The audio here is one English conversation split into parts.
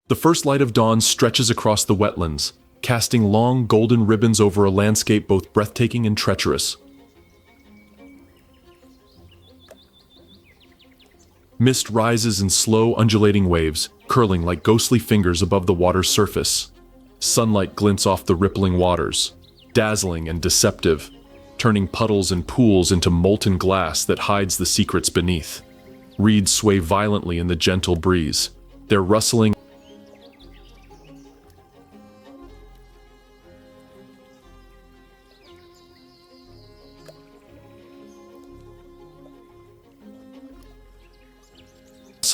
The first light of dawn stretches across the wetlands, casting long golden ribbons over a landscape both breathtaking and treacherous. Mist rises in slow, undulating waves, curling like ghostly fingers above the water's surface. Sunlight glints off the rippling waters, dazzling and deceptive, turning puddles and pools into molten glass that hides the secrets beneath. Reeds sway violently in the gentle breeze, their rustling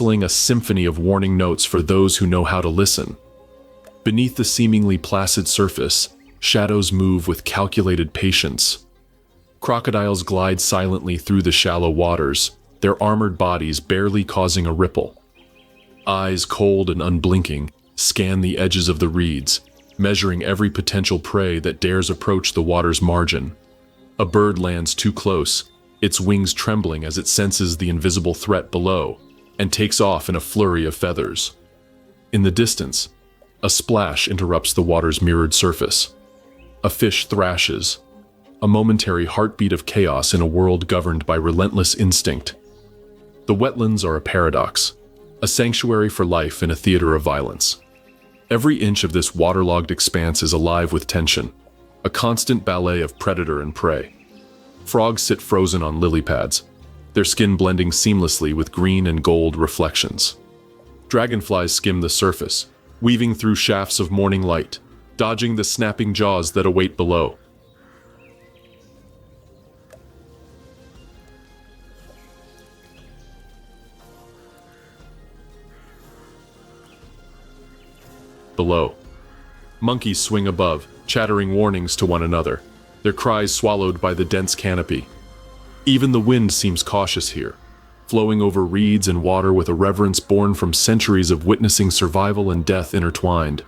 a symphony of warning notes for those who know how to listen. Beneath the seemingly placid surface, shadows move with calculated patience. Crocodiles glide silently through the shallow waters, their armored bodies barely causing a ripple. Eyes cold and unblinking, scan the edges of the reeds, measuring every potential prey that dares approach the water's margin. A bird lands too close, its wings trembling as it senses the invisible threat below, and takes off in a flurry of feathers. In the distance, a splash interrupts the water's mirrored surface. A fish thrashes, a momentary heartbeat of chaos in a world governed by relentless instinct. The wetlands are a paradox, a sanctuary for life in a theater of violence. Every inch of this waterlogged expanse is alive with tension, a constant ballet of predator and prey. Frogs sit frozen on lily pads, their skin blending seamlessly with green and gold reflections. Dragonflies skim the surface, weaving through shafts of morning light, dodging the snapping jaws that await below. Monkeys swing above, chattering warnings to one another, their cries swallowed by the dense canopy. Even the wind seems cautious here, flowing over reeds and water with a reverence born from centuries of witnessing survival and death intertwined.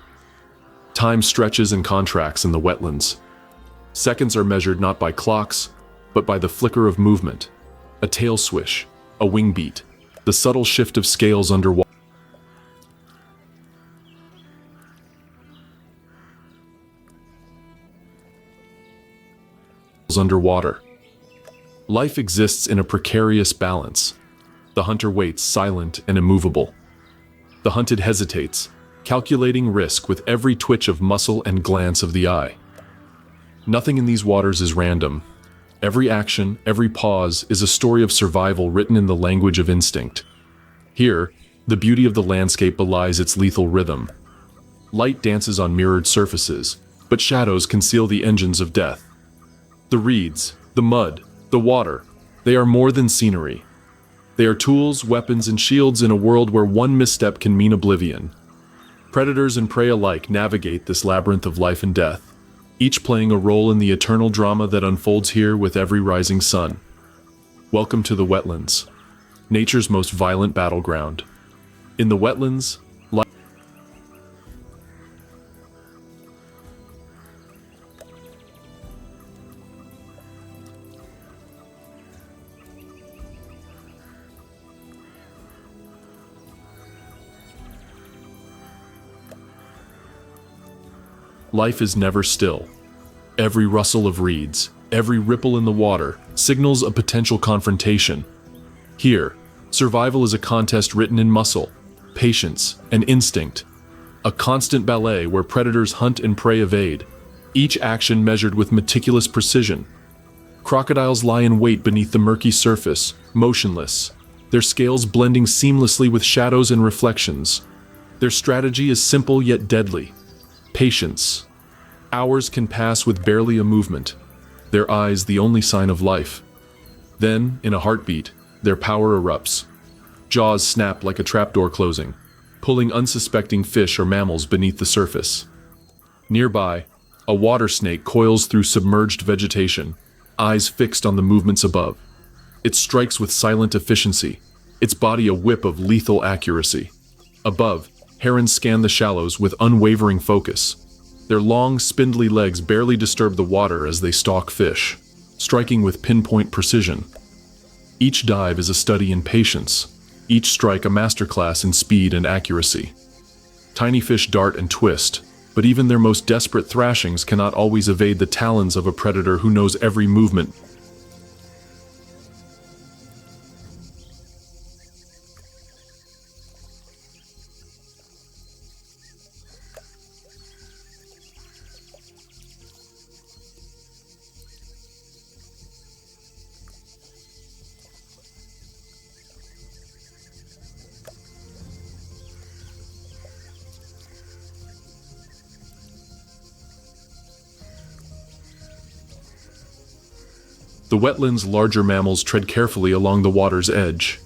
Time stretches and contracts in the wetlands. Seconds are measured not by clocks, but by the flicker of movement, a tail swish, a wing beat, the subtle shift of scales underwater. Life exists in a precarious balance. The hunter waits, silent and immovable. The hunted hesitates, calculating risk with every twitch of muscle and glance of the eye. Nothing in these waters is random. Every action, every pause is a story of survival written in the language of instinct. Here, the beauty of the landscape belies its lethal rhythm. Light dances on mirrored surfaces, but shadows conceal the engines of death. The reeds, the mud, the water, they are more than scenery. They are tools, weapons, and shields in a world where one misstep can mean oblivion. Predators and prey alike navigate this labyrinth of life and death, each playing a role in the eternal drama that unfolds here with every rising sun. Welcome to the wetlands, nature's most violent battleground. In the wetlands, life is never still. Every rustle of reeds, every ripple in the water, signals a potential confrontation. Here, survival is a contest written in muscle, patience, and instinct. A constant ballet where predators hunt and prey evade, each action measured with meticulous precision. Crocodiles lie in wait beneath the murky surface, motionless, their scales blending seamlessly with shadows and reflections. Their strategy is simple yet deadly. Patience. Hours can pass with barely a movement, their eyes the only sign of life. Then, in a heartbeat, their power erupts. Jaws snap like a trapdoor closing, pulling unsuspecting fish or mammals beneath the surface. Nearby, a water snake coils through submerged vegetation, eyes fixed on the movements above. It strikes with silent efficiency, its body a whip of lethal accuracy. Above, herons scan the shallows with unwavering focus. Their long, spindly legs barely disturb the water as they stalk fish, striking with pinpoint precision. Each dive is a study in patience, each strike a masterclass in speed and accuracy. Tiny fish dart and twist, but even their most desperate thrashings cannot always evade the talons of a predator who knows every movement. The wetlands' larger mammals tread carefully along the water's edge.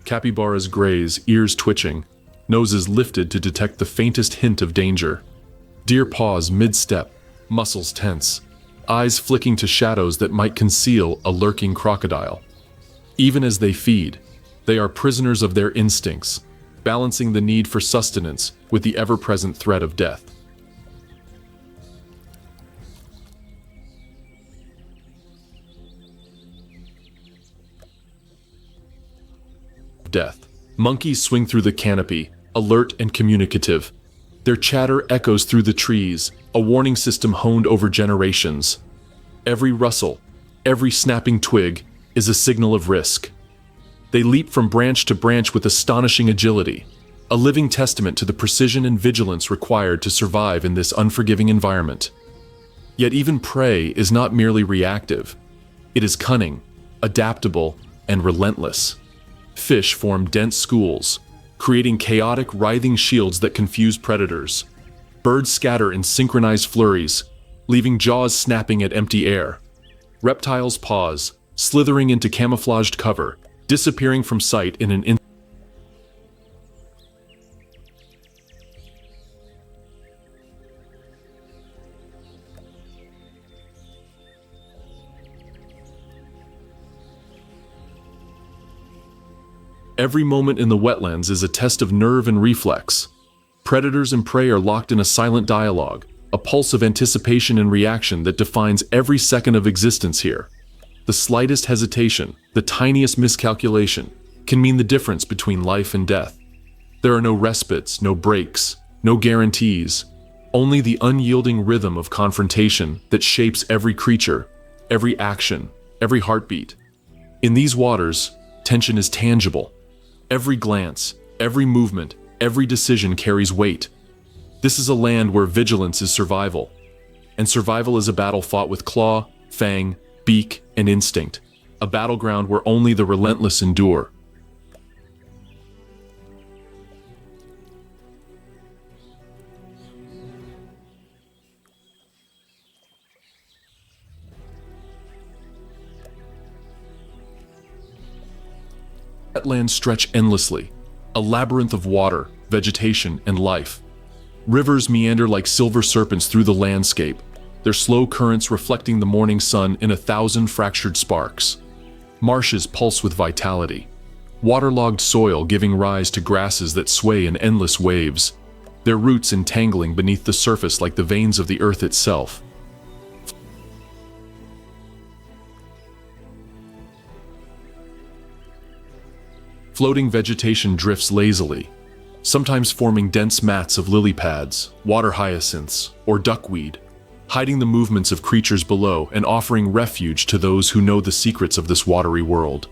Capybaras graze, ears twitching, noses lifted to detect the faintest hint of danger. Deer pause mid-step, muscles tense, eyes flicking to shadows that might conceal a lurking crocodile. Even as they feed, they are prisoners of their instincts, balancing the need for sustenance with the ever-present threat of death. Monkeys swing through the canopy, alert and communicative. Their chatter echoes through the trees, a warning system honed over generations. Every rustle, every snapping twig is a signal of risk. They leap from branch to branch with astonishing agility, a living testament to the precision and vigilance required to survive in this unforgiving environment. Yet even prey is not merely reactive. It is cunning, adaptable, and relentless. Fish form dense schools, creating chaotic, writhing shields that confuse predators. Birds scatter in synchronized flurries, leaving jaws snapping at empty air. Reptiles pause, slithering into camouflaged cover, disappearing from sight in an instant. Every moment in the wetlands is a test of nerve and reflex. Predators and prey are locked in a silent dialogue, a pulse of anticipation and reaction that defines every second of existence here. The slightest hesitation, the tiniest miscalculation, can mean the difference between life and death. There are no respites, no breaks, no guarantees, only the unyielding rhythm of confrontation that shapes every creature, every action, every heartbeat. In these waters, tension is tangible. Every glance, every movement, every decision carries weight. This is a land where vigilance is survival, and survival is a battle fought with claw, fang, beak, and instinct, a battleground where only the relentless endure. Wetlands stretch endlessly, a labyrinth of water, vegetation, and life. Rivers meander like silver serpents through the landscape, their slow currents reflecting the morning sun in 1,000 fractured sparks. Marshes pulse with vitality, waterlogged soil giving rise to grasses that sway in endless waves, their roots entangling beneath the surface like the veins of the earth itself. Floating vegetation drifts lazily, sometimes forming dense mats of lily pads, water hyacinths, or duckweed, hiding the movements of creatures below and offering refuge to those who know the secrets of this watery world.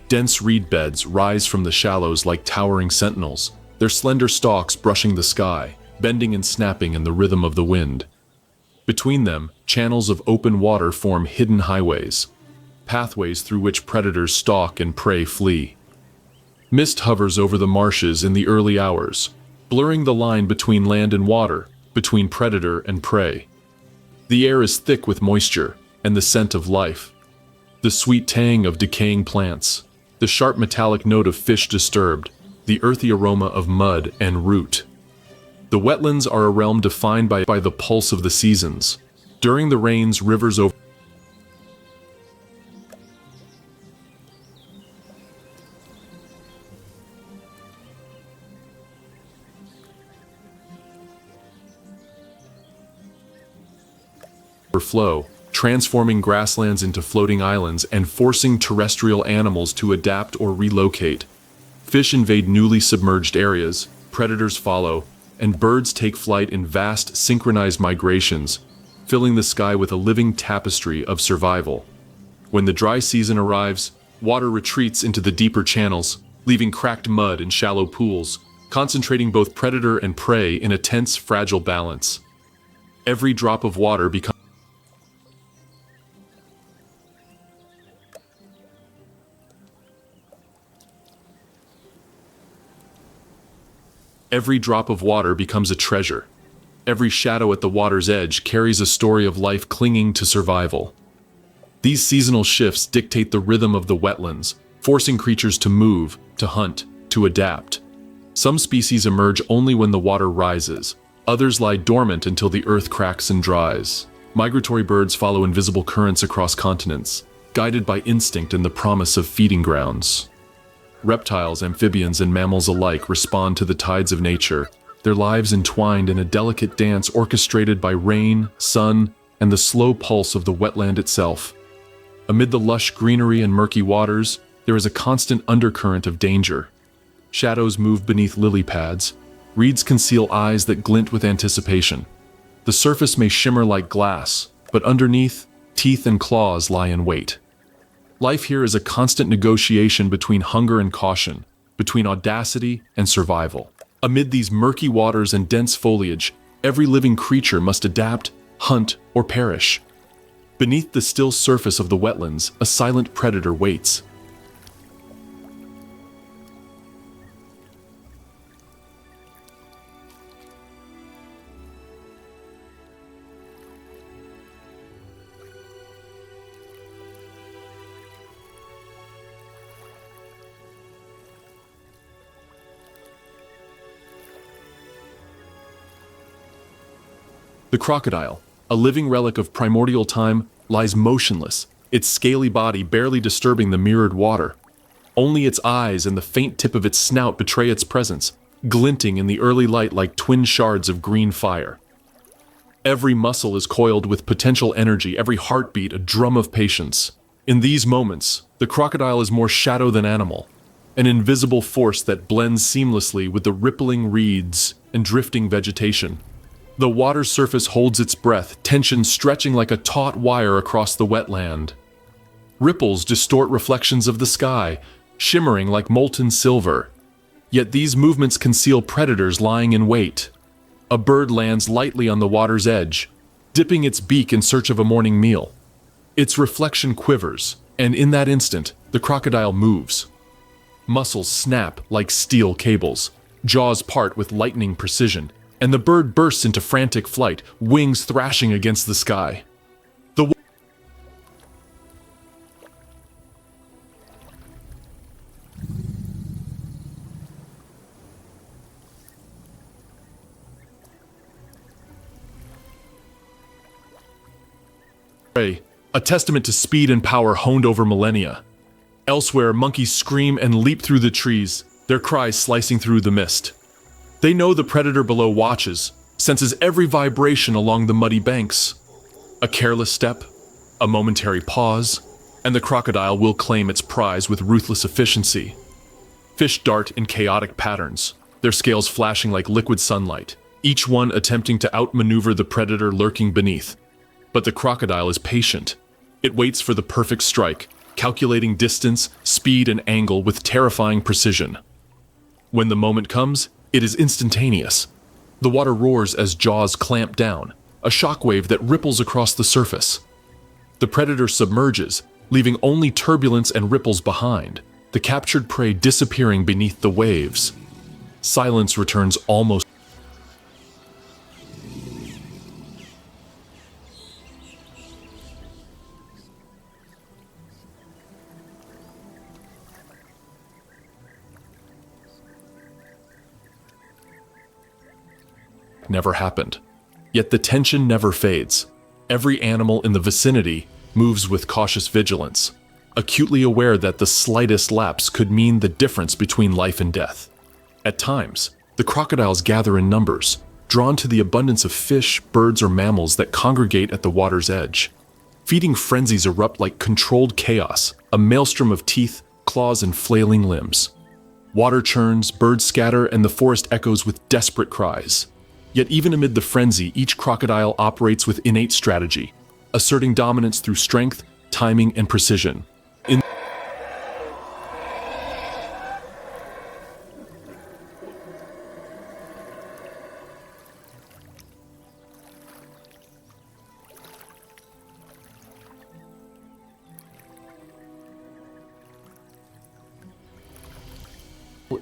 Dense reed beds rise from the shallows like towering sentinels, their slender stalks brushing the sky, bending and snapping in the rhythm of the wind. Between them, channels of open water form hidden highways, pathways through which predators stalk and prey flee. Mist hovers over the marshes in the early hours, blurring the line between land and water, between predator and prey. The air is thick with moisture and the scent of life, the sweet tang of decaying plants, the sharp metallic note of fish disturbed, the earthy aroma of mud and root. The wetlands are a realm defined by the pulse of the seasons. During the rains, rivers overflow, transforming grasslands into floating islands and forcing terrestrial animals to adapt or relocate. Fish invade newly submerged areas, predators follow, and birds take flight in vast, synchronized migrations, filling the sky with a living tapestry of survival. When the dry season arrives, water retreats into the deeper channels, leaving cracked mud and shallow pools, concentrating both predator and prey in a tense, fragile balance. Every drop of water becomes a treasure. Every shadow at the water's edge carries a story of life clinging to survival. These seasonal shifts dictate the rhythm of the wetlands, forcing creatures to move, to hunt, to adapt. Some species emerge only when the water rises. Others lie dormant until the earth cracks and dries. Migratory birds follow invisible currents across continents, guided by instinct and the promise of feeding grounds. Reptiles, amphibians, and mammals alike respond to the tides of nature, their lives entwined in a delicate dance orchestrated by rain, sun, and the slow pulse of the wetland itself. Amid the lush greenery and murky waters, there is a constant undercurrent of danger. Shadows move beneath lily pads. Reeds conceal eyes that glint with anticipation. The surface may shimmer like glass, but underneath, teeth and claws lie in wait. Life here is a constant negotiation between hunger and caution, between audacity and survival. Amid these murky waters and dense foliage, every living creature must adapt, hunt, or perish. Beneath the still surface of the wetlands, a silent predator waits. The crocodile, a living relic of primordial time, lies motionless, its scaly body barely disturbing the mirrored water. Only its eyes and the faint tip of its snout betray its presence, glinting in the early light like twin shards of green fire. Every muscle is coiled with potential energy, every heartbeat a drum of patience. In these moments, the crocodile is more shadow than animal, an invisible force that blends seamlessly with the rippling reeds and drifting vegetation. The water's surface holds its breath, tension stretching like a taut wire across the wetland. Ripples distort reflections of the sky, shimmering like molten silver. Yet these movements conceal predators lying in wait. A bird lands lightly on the water's edge, dipping its beak in search of a morning meal. Its reflection quivers, and in that instant, the crocodile moves. Muscles snap like steel cables, jaws part with lightning precision, and the bird bursts into frantic flight, wings thrashing against the sky. A testament to speed and power honed over millennia. Elsewhere, monkeys scream and leap through the trees, their cries slicing through the mist. They know the predator below watches, senses every vibration along the muddy banks. A careless step, a momentary pause, and the crocodile will claim its prize with ruthless efficiency. Fish dart in chaotic patterns, their scales flashing like liquid sunlight, each one attempting to outmaneuver the predator lurking beneath. But the crocodile is patient. It waits for the perfect strike, calculating distance, speed, and angle with terrifying precision. When the moment comes, it is instantaneous. The water roars as jaws clamp down, a shockwave that ripples across the surface. The predator submerges, leaving only turbulence and ripples behind, the captured prey disappearing beneath the waves. Silence returns almost. Never happened. Yet the tension never fades. Every animal in the vicinity moves with cautious vigilance, acutely aware that the slightest lapse could mean the difference between life and death. At times, the crocodiles gather in numbers, drawn to the abundance of fish, birds, or mammals that congregate at the water's edge. Feeding frenzies erupt like controlled chaos, a maelstrom of teeth, claws, and flailing limbs. Water churns, birds scatter, and the forest echoes with desperate cries. Yet even amid the frenzy, each crocodile operates with innate strategy, asserting dominance through strength, timing, and precision. In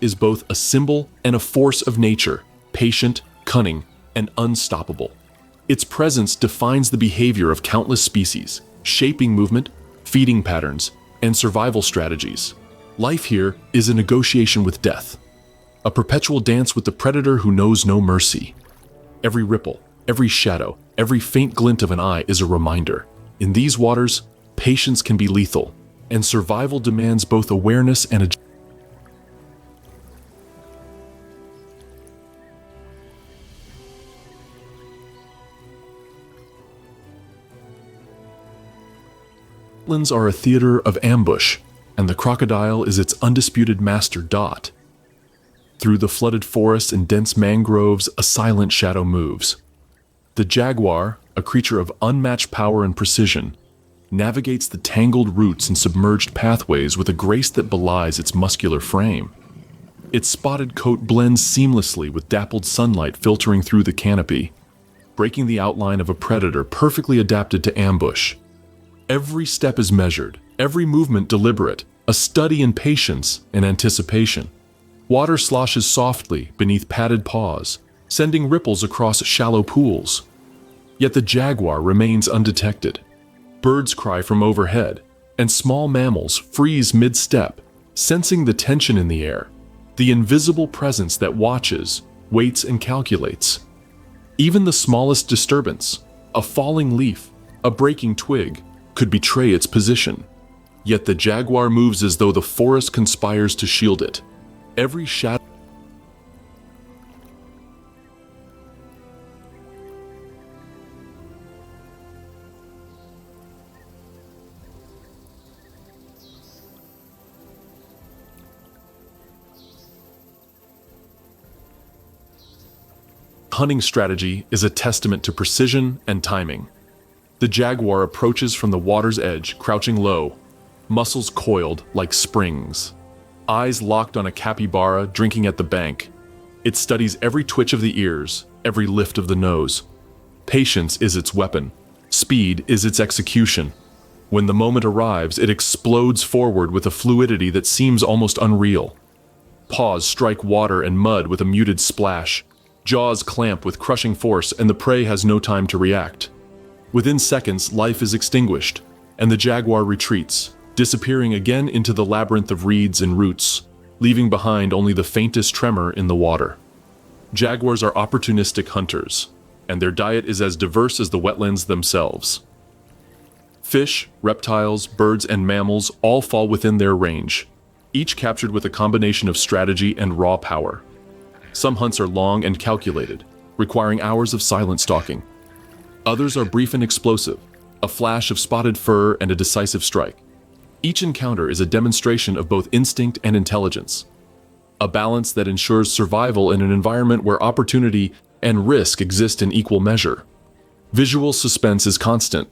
is both a symbol and a force of nature, patient, cunning, and unstoppable. Its presence defines the behavior of countless species, shaping movement, feeding patterns, and survival strategies. Life here is a negotiation with death, a perpetual dance with the predator who knows no mercy. Every ripple, every shadow, every faint glint of an eye is a reminder. In these waters, patience can be lethal, and survival demands both awareness and agility. Wetlands are a theater of ambush, and the crocodile is its undisputed master. Through the flooded forests and dense mangroves, a silent shadow moves. The jaguar, a creature of unmatched power and precision, navigates the tangled roots and submerged pathways with a grace that belies its muscular frame. Its spotted coat blends seamlessly with dappled sunlight filtering through the canopy, breaking the outline of a predator perfectly adapted to ambush. Every step is measured, every movement deliberate, a study in patience and anticipation. Water sloshes softly beneath padded paws, sending ripples across shallow pools. Yet the jaguar remains undetected. Birds cry from overhead, and small mammals freeze mid-step, sensing the tension in the air, the invisible presence that watches, waits, and calculates. Even the smallest disturbance, a falling leaf, a breaking twig, could betray its position. Yet the jaguar moves as though the forest conspires to shield it. Every shadow hunting strategy is a testament to precision and timing. The jaguar approaches from the water's edge, crouching low, muscles coiled like springs. Eyes locked on a capybara drinking at the bank. It studies every twitch of the ears, every lift of the nose. Patience is its weapon. Speed is its execution. When the moment arrives, it explodes forward with a fluidity that seems almost unreal. Paws strike water and mud with a muted splash. Jaws clamp with crushing force, and the prey has no time to react. Within seconds, life is extinguished, and the jaguar retreats, disappearing again into the labyrinth of reeds and roots, leaving behind only the faintest tremor in the water. Jaguars are opportunistic hunters, and their diet is as diverse as the wetlands themselves. Fish, reptiles, birds, and mammals all fall within their range, each captured with a combination of strategy and raw power. Some hunts are long and calculated, requiring hours of silent stalking. Others are brief and explosive, a flash of spotted fur and a decisive strike. Each encounter is a demonstration of both instinct and intelligence, a balance that ensures survival in an environment where opportunity and risk exist in equal measure. Visual suspense is constant.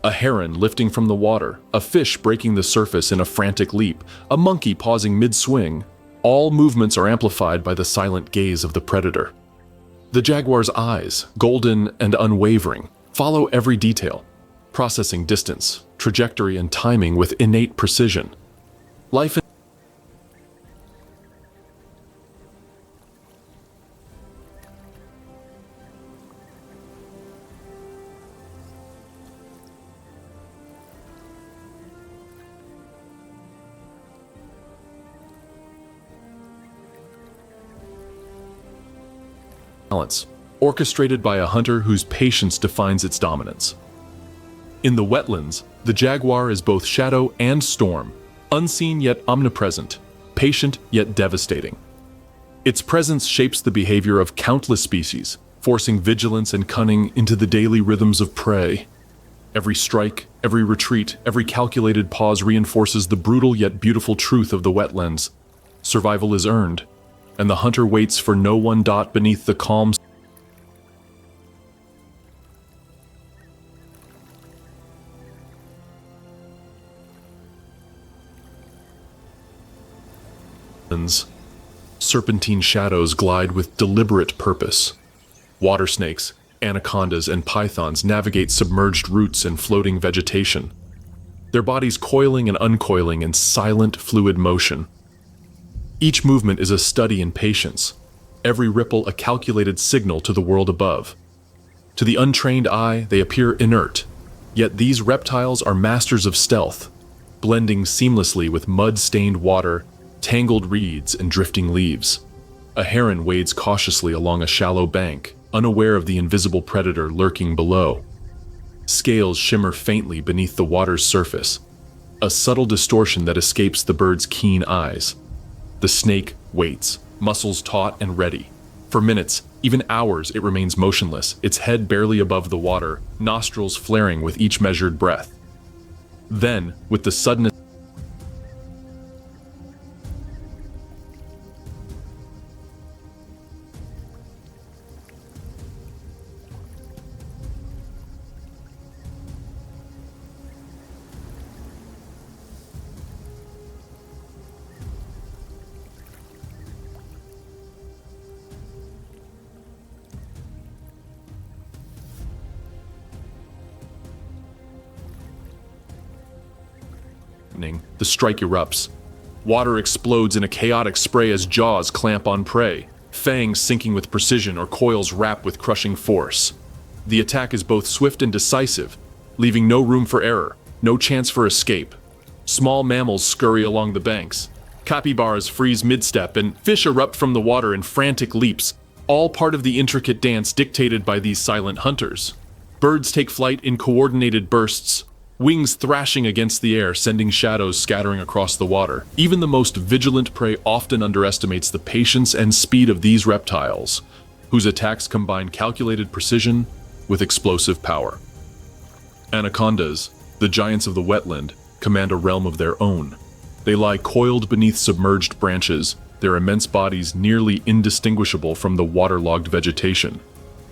A heron lifting from the water, a fish breaking the surface in a frantic leap, a monkey pausing mid-swing. All movements are amplified by the silent gaze of the predator. The jaguar's eyes, golden and unwavering, follow every detail, processing distance, trajectory, and timing with innate precision. Life balance, orchestrated by a hunter whose patience defines its dominance. In the wetlands, the jaguar is both shadow and storm, unseen yet omnipresent, patient yet devastating. Its presence shapes the behavior of countless species, forcing vigilance and cunning into the daily rhythms of prey. Every strike, every retreat, every calculated pause reinforces the brutal yet beautiful truth of the wetlands. survival is earned, and the hunter waits for no one. Beneath the calm serpentine shadows glide with deliberate purpose. Water snakes, anacondas, and pythons navigate submerged roots and floating vegetation, their bodies coiling and uncoiling in silent, fluid motion. Each movement is a study in patience, every ripple a calculated signal to the world above. To the untrained eye, they appear inert, yet these reptiles are masters of stealth, blending seamlessly with mud-stained water, tangled reeds, and drifting leaves. A heron wades cautiously along a shallow bank, unaware of the invisible predator lurking below. Scales shimmer faintly beneath the water's surface, a subtle distortion that escapes the bird's keen eyes. The snake waits, muscles taut and ready. For minutes, even hours, it remains motionless, its head barely above the water, nostrils flaring with each measured breath. Then, with the suddenness the strike erupts. Water explodes in a chaotic spray as jaws clamp on prey, fangs sinking with precision or coils wrap with crushing force. The attack is both swift and decisive, leaving no room for error, no chance for escape. Small mammals scurry along the banks. Capybaras freeze mid-step, and fish erupt from the water in frantic leaps, all part of the intricate dance dictated by these silent hunters. Birds take flight in coordinated bursts, wings thrashing against the air, sending shadows scattering across the water. Even the most vigilant prey often underestimates the patience and speed of these reptiles, whose attacks combine calculated precision with explosive power. Anacondas, the giants of the wetland, command a realm of their own. They lie coiled beneath submerged branches, their immense bodies nearly indistinguishable from the waterlogged vegetation.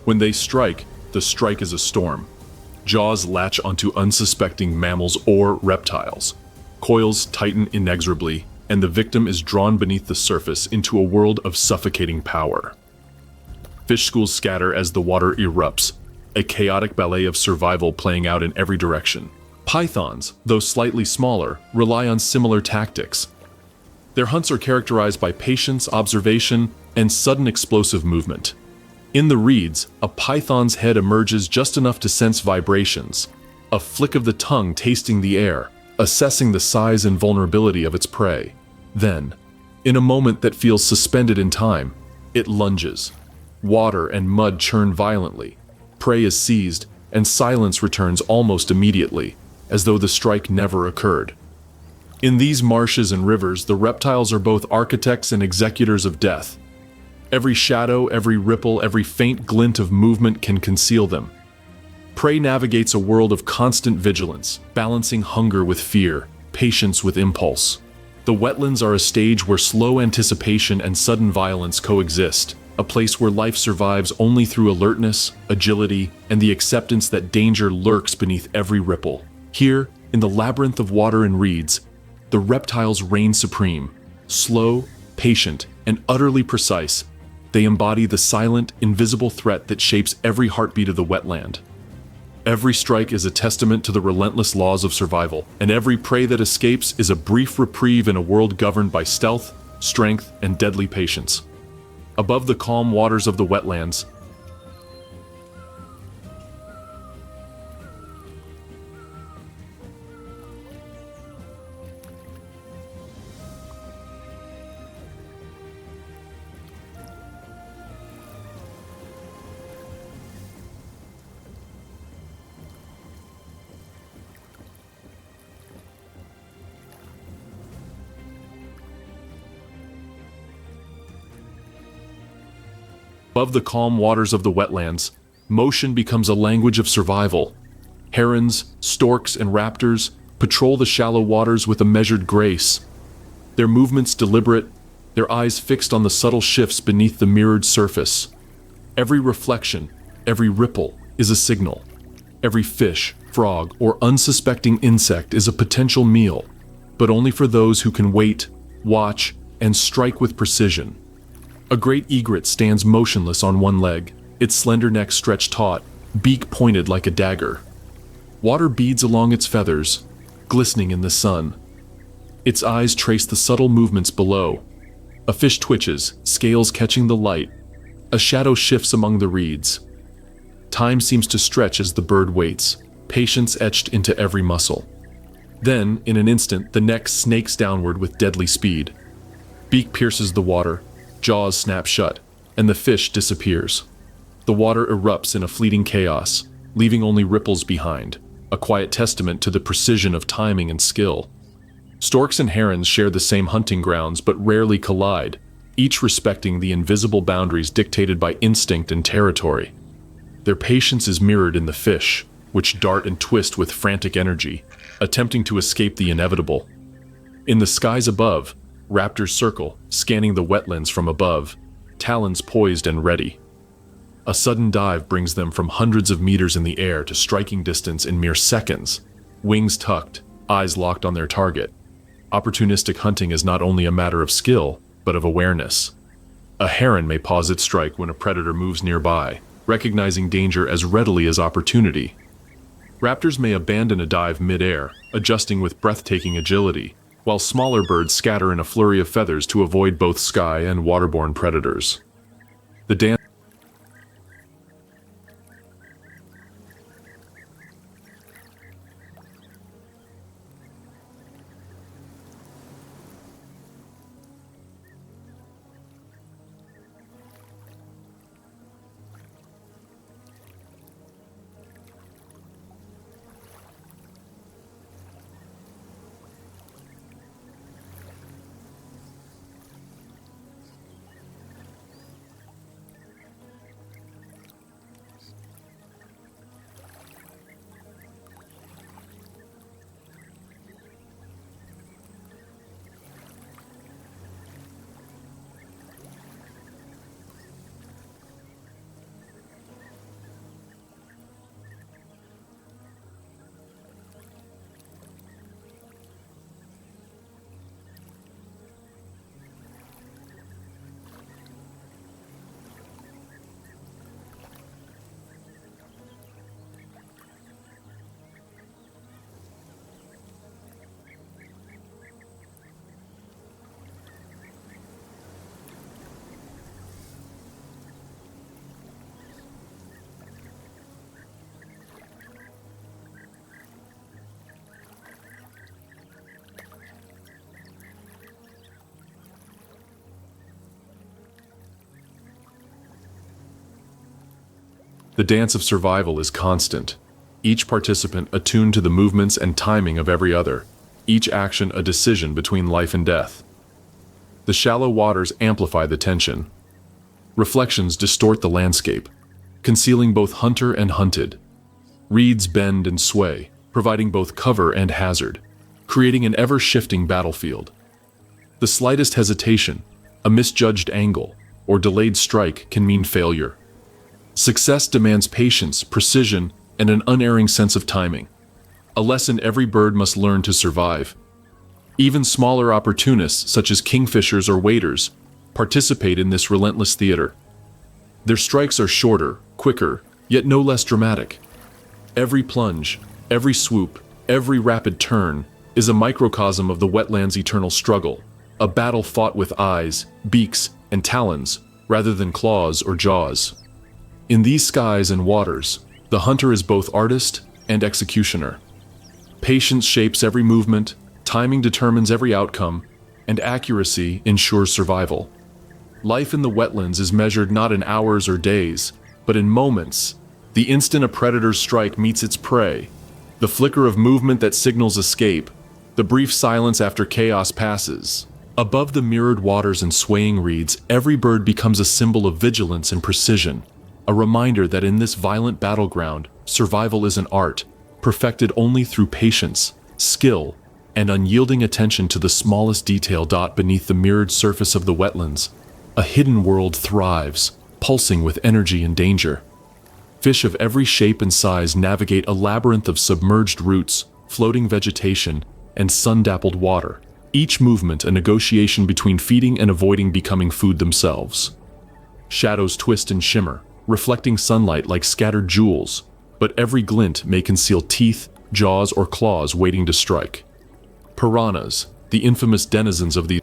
When they strike, the strike is a storm. Jaws latch onto unsuspecting mammals or reptiles. Coils tighten inexorably, and the victim is drawn beneath the surface into a world of suffocating power. Fish schools scatter as the water erupts, a chaotic ballet of survival playing out in every direction. Pythons, though slightly smaller, rely on similar tactics. Their hunts are characterized by patience, observation, and sudden explosive movement. In the reeds, a python's head emerges just enough to sense vibrations, a flick of the tongue tasting the air, assessing the size and vulnerability of its prey. Then, in a moment that feels suspended in time, it lunges. Water and mud churn violently. Prey is seized, and silence returns almost immediately, as though the strike never occurred. In these marshes and rivers, the reptiles are both architects and executors of death. Every shadow, every ripple, every faint glint of movement can conceal them. Prey navigates a world of constant vigilance, balancing hunger with fear, patience with impulse. The wetlands are a stage where slow anticipation and sudden violence coexist, a place where life survives only through alertness, agility, and the acceptance that danger lurks beneath every ripple. Here, in the labyrinth of water and reeds, the reptiles reign supreme, slow, patient, and utterly precise. They embody the silent, invisible threat that shapes every heartbeat of the wetland. Every strike is a testament to the relentless laws of survival, and every prey that escapes is a brief reprieve in a world governed by stealth, strength, and deadly patience. Above the calm waters of the wetlands, motion becomes a language of survival. Herons, storks, and raptors patrol the shallow waters with a measured grace. Their movements deliberate, their eyes fixed on the subtle shifts beneath the mirrored surface. Every reflection, every ripple, is a signal. Every fish, frog, or unsuspecting insect is a potential meal, but only for those who can wait, watch, and strike with precision. A great egret stands motionless on one leg, its slender neck stretched taut, beak pointed like a dagger. Water beads along its feathers, glistening in the sun. Its eyes trace the subtle movements below. A fish twitches, scales catching the light. A shadow shifts among the reeds. Time seems to stretch as the bird waits, patience etched into every muscle. Then, in an instant, the neck snakes downward with deadly speed. Beak pierces the water, jaws snap shut, and the fish disappears. The water erupts in a fleeting chaos, leaving only ripples behind, a quiet testament to the precision of timing and skill. Storks and herons share the same hunting grounds but rarely collide, each respecting the invisible boundaries dictated by instinct and territory. Their patience is mirrored in the fish, which dart and twist with frantic energy, attempting to escape the inevitable. In the skies above, raptors circle, scanning the wetlands from above, talons poised and ready. A sudden dive brings them from hundreds of meters in the air to striking distance in mere seconds, wings tucked, eyes locked on their target. Opportunistic hunting is not only a matter of skill, but of awareness. A heron may pause its strike when a predator moves nearby, recognizing danger as readily as opportunity. Raptors may abandon a dive mid-air, adjusting with breathtaking agility, while smaller birds scatter in a flurry of feathers to avoid both sky and waterborne predators. The dance The dance of survival is constant, each participant attuned to the movements and timing of every other, each action a decision between life and death. The shallow waters amplify the tension. Reflections distort the landscape, concealing both hunter and hunted. Reeds bend and sway, providing both cover and hazard, creating an ever-shifting battlefield. The slightest hesitation, a misjudged angle, or delayed strike can mean failure. Success demands patience, precision, and an unerring sense of timing, a lesson every bird must learn to survive. Even smaller opportunists, such as kingfishers or waders, participate in this relentless theater. Their strikes are shorter, quicker, yet no less dramatic. Every plunge, every swoop, every rapid turn is a microcosm of the wetland's eternal struggle, a battle fought with eyes, beaks, and talons, rather than claws or jaws. In these skies and waters, the hunter is both artist and executioner. Patience shapes every movement, timing determines every outcome, and accuracy ensures survival. Life in the wetlands is measured not in hours or days, but in moments. The instant a predator's strike meets its prey, the flicker of movement that signals escape, the brief silence after chaos passes. Above the mirrored waters and swaying reeds, every bird becomes a symbol of vigilance and precision, a reminder that in this violent battleground, survival is an art, perfected only through patience, skill, and unyielding attention to the smallest detail. Beneath the mirrored surface of the wetlands, a hidden world thrives, pulsing with energy and danger. Fish of every shape and size navigate a labyrinth of submerged roots, floating vegetation, and sun-dappled water, each movement a negotiation between feeding and avoiding becoming food themselves. Shadows twist and shimmer, reflecting sunlight like scattered jewels, but every glint may conceal teeth, jaws, or claws waiting to strike. Piranhas, the infamous denizens of the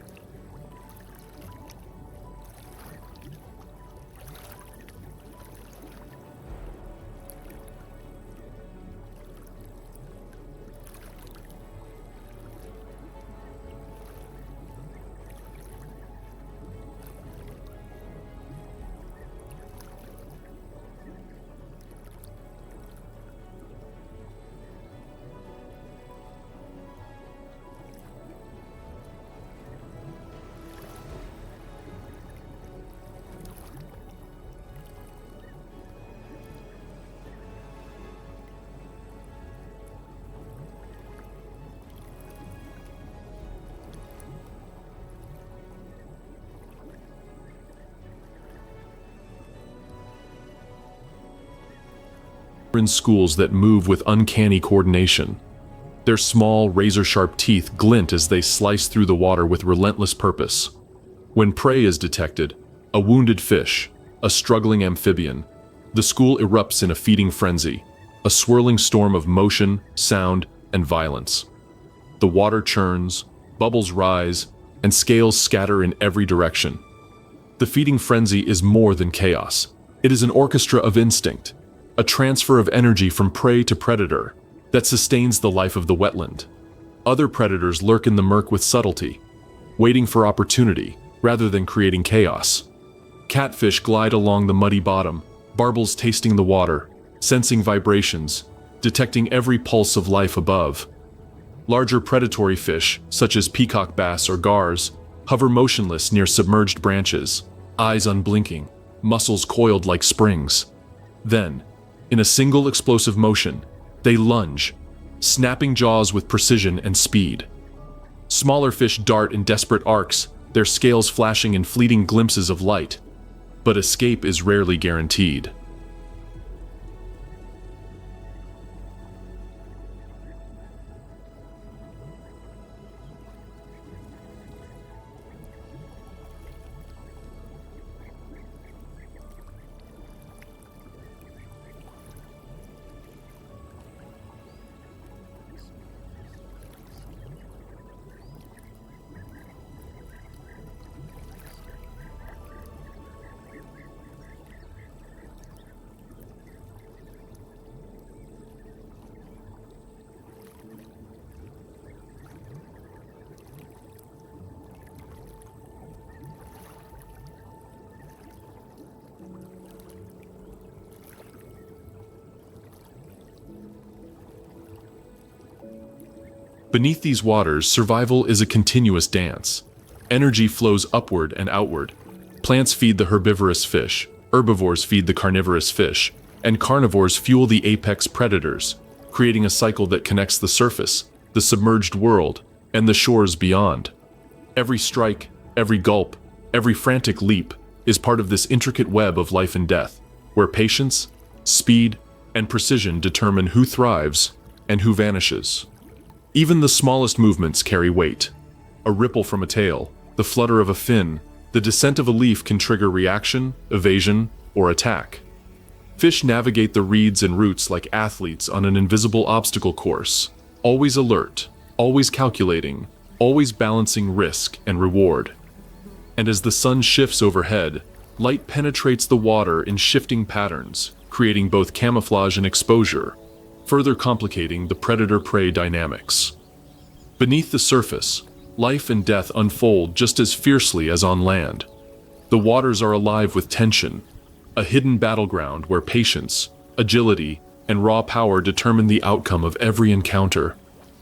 in schools that move with uncanny coordination. Their small, razor-sharp teeth glint as they slice through the water with relentless purpose. When prey is detected, a wounded fish, a struggling amphibian, the school erupts in a feeding frenzy, a swirling storm of motion, sound, and violence. The water churns, bubbles rise, and scales scatter in every direction. The feeding frenzy is more than chaos. It is an orchestra of instinct, a transfer of energy from prey to predator that sustains the life of the wetland. Other predators lurk in the murk with subtlety, waiting for opportunity rather than creating chaos. Catfish glide along the muddy bottom, barbels tasting the water, sensing vibrations, detecting every pulse of life above. Larger predatory fish, such as peacock bass or gars, hover motionless near submerged branches, eyes unblinking, muscles coiled like springs. Then, in a single explosive motion, they lunge, snapping jaws with precision and speed. Smaller fish dart in desperate arcs, their scales flashing in fleeting glimpses of light. But escape is rarely guaranteed. Beneath these waters, survival is a continuous dance. Energy flows upward and outward. Plants feed the herbivorous fish, herbivores feed the carnivorous fish, and carnivores fuel the apex predators, creating a cycle that connects the surface, the submerged world, and the shores beyond. Every strike, every gulp, every frantic leap is part of this intricate web of life and death, where patience, speed, and precision determine who thrives and who vanishes. Even the smallest movements carry weight. A ripple from a tail, the flutter of a fin, the descent of a leaf can trigger reaction, evasion, or attack. Fish navigate the reeds and roots like athletes on an invisible obstacle course, always alert, always calculating, always balancing risk and reward. And as the sun shifts overhead, light penetrates the water in shifting patterns, creating both camouflage and exposure, further complicating the predator-prey dynamics. Beneath the surface, life and death unfold just as fiercely as on land. The waters are alive with tension, a hidden battleground where patience, agility, and raw power determine the outcome of every encounter.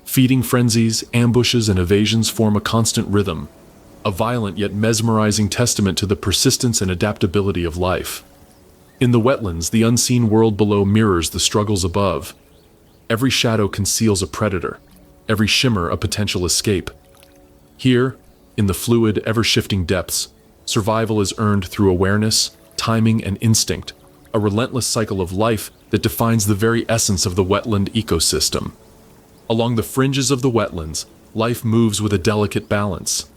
Feeding frenzies, ambushes, and evasions form a constant rhythm, a violent yet mesmerizing testament to the persistence and adaptability of life. In the wetlands, the unseen world below mirrors the struggles above. Every shadow conceals a predator. every shimmer a potential escape. Here, in the fluid, ever-shifting depths, survival is earned through awareness, timing, and instinct, a relentless cycle of life that defines the very essence of the wetland ecosystem. Along the fringes of the wetlands, life moves with a delicate balance.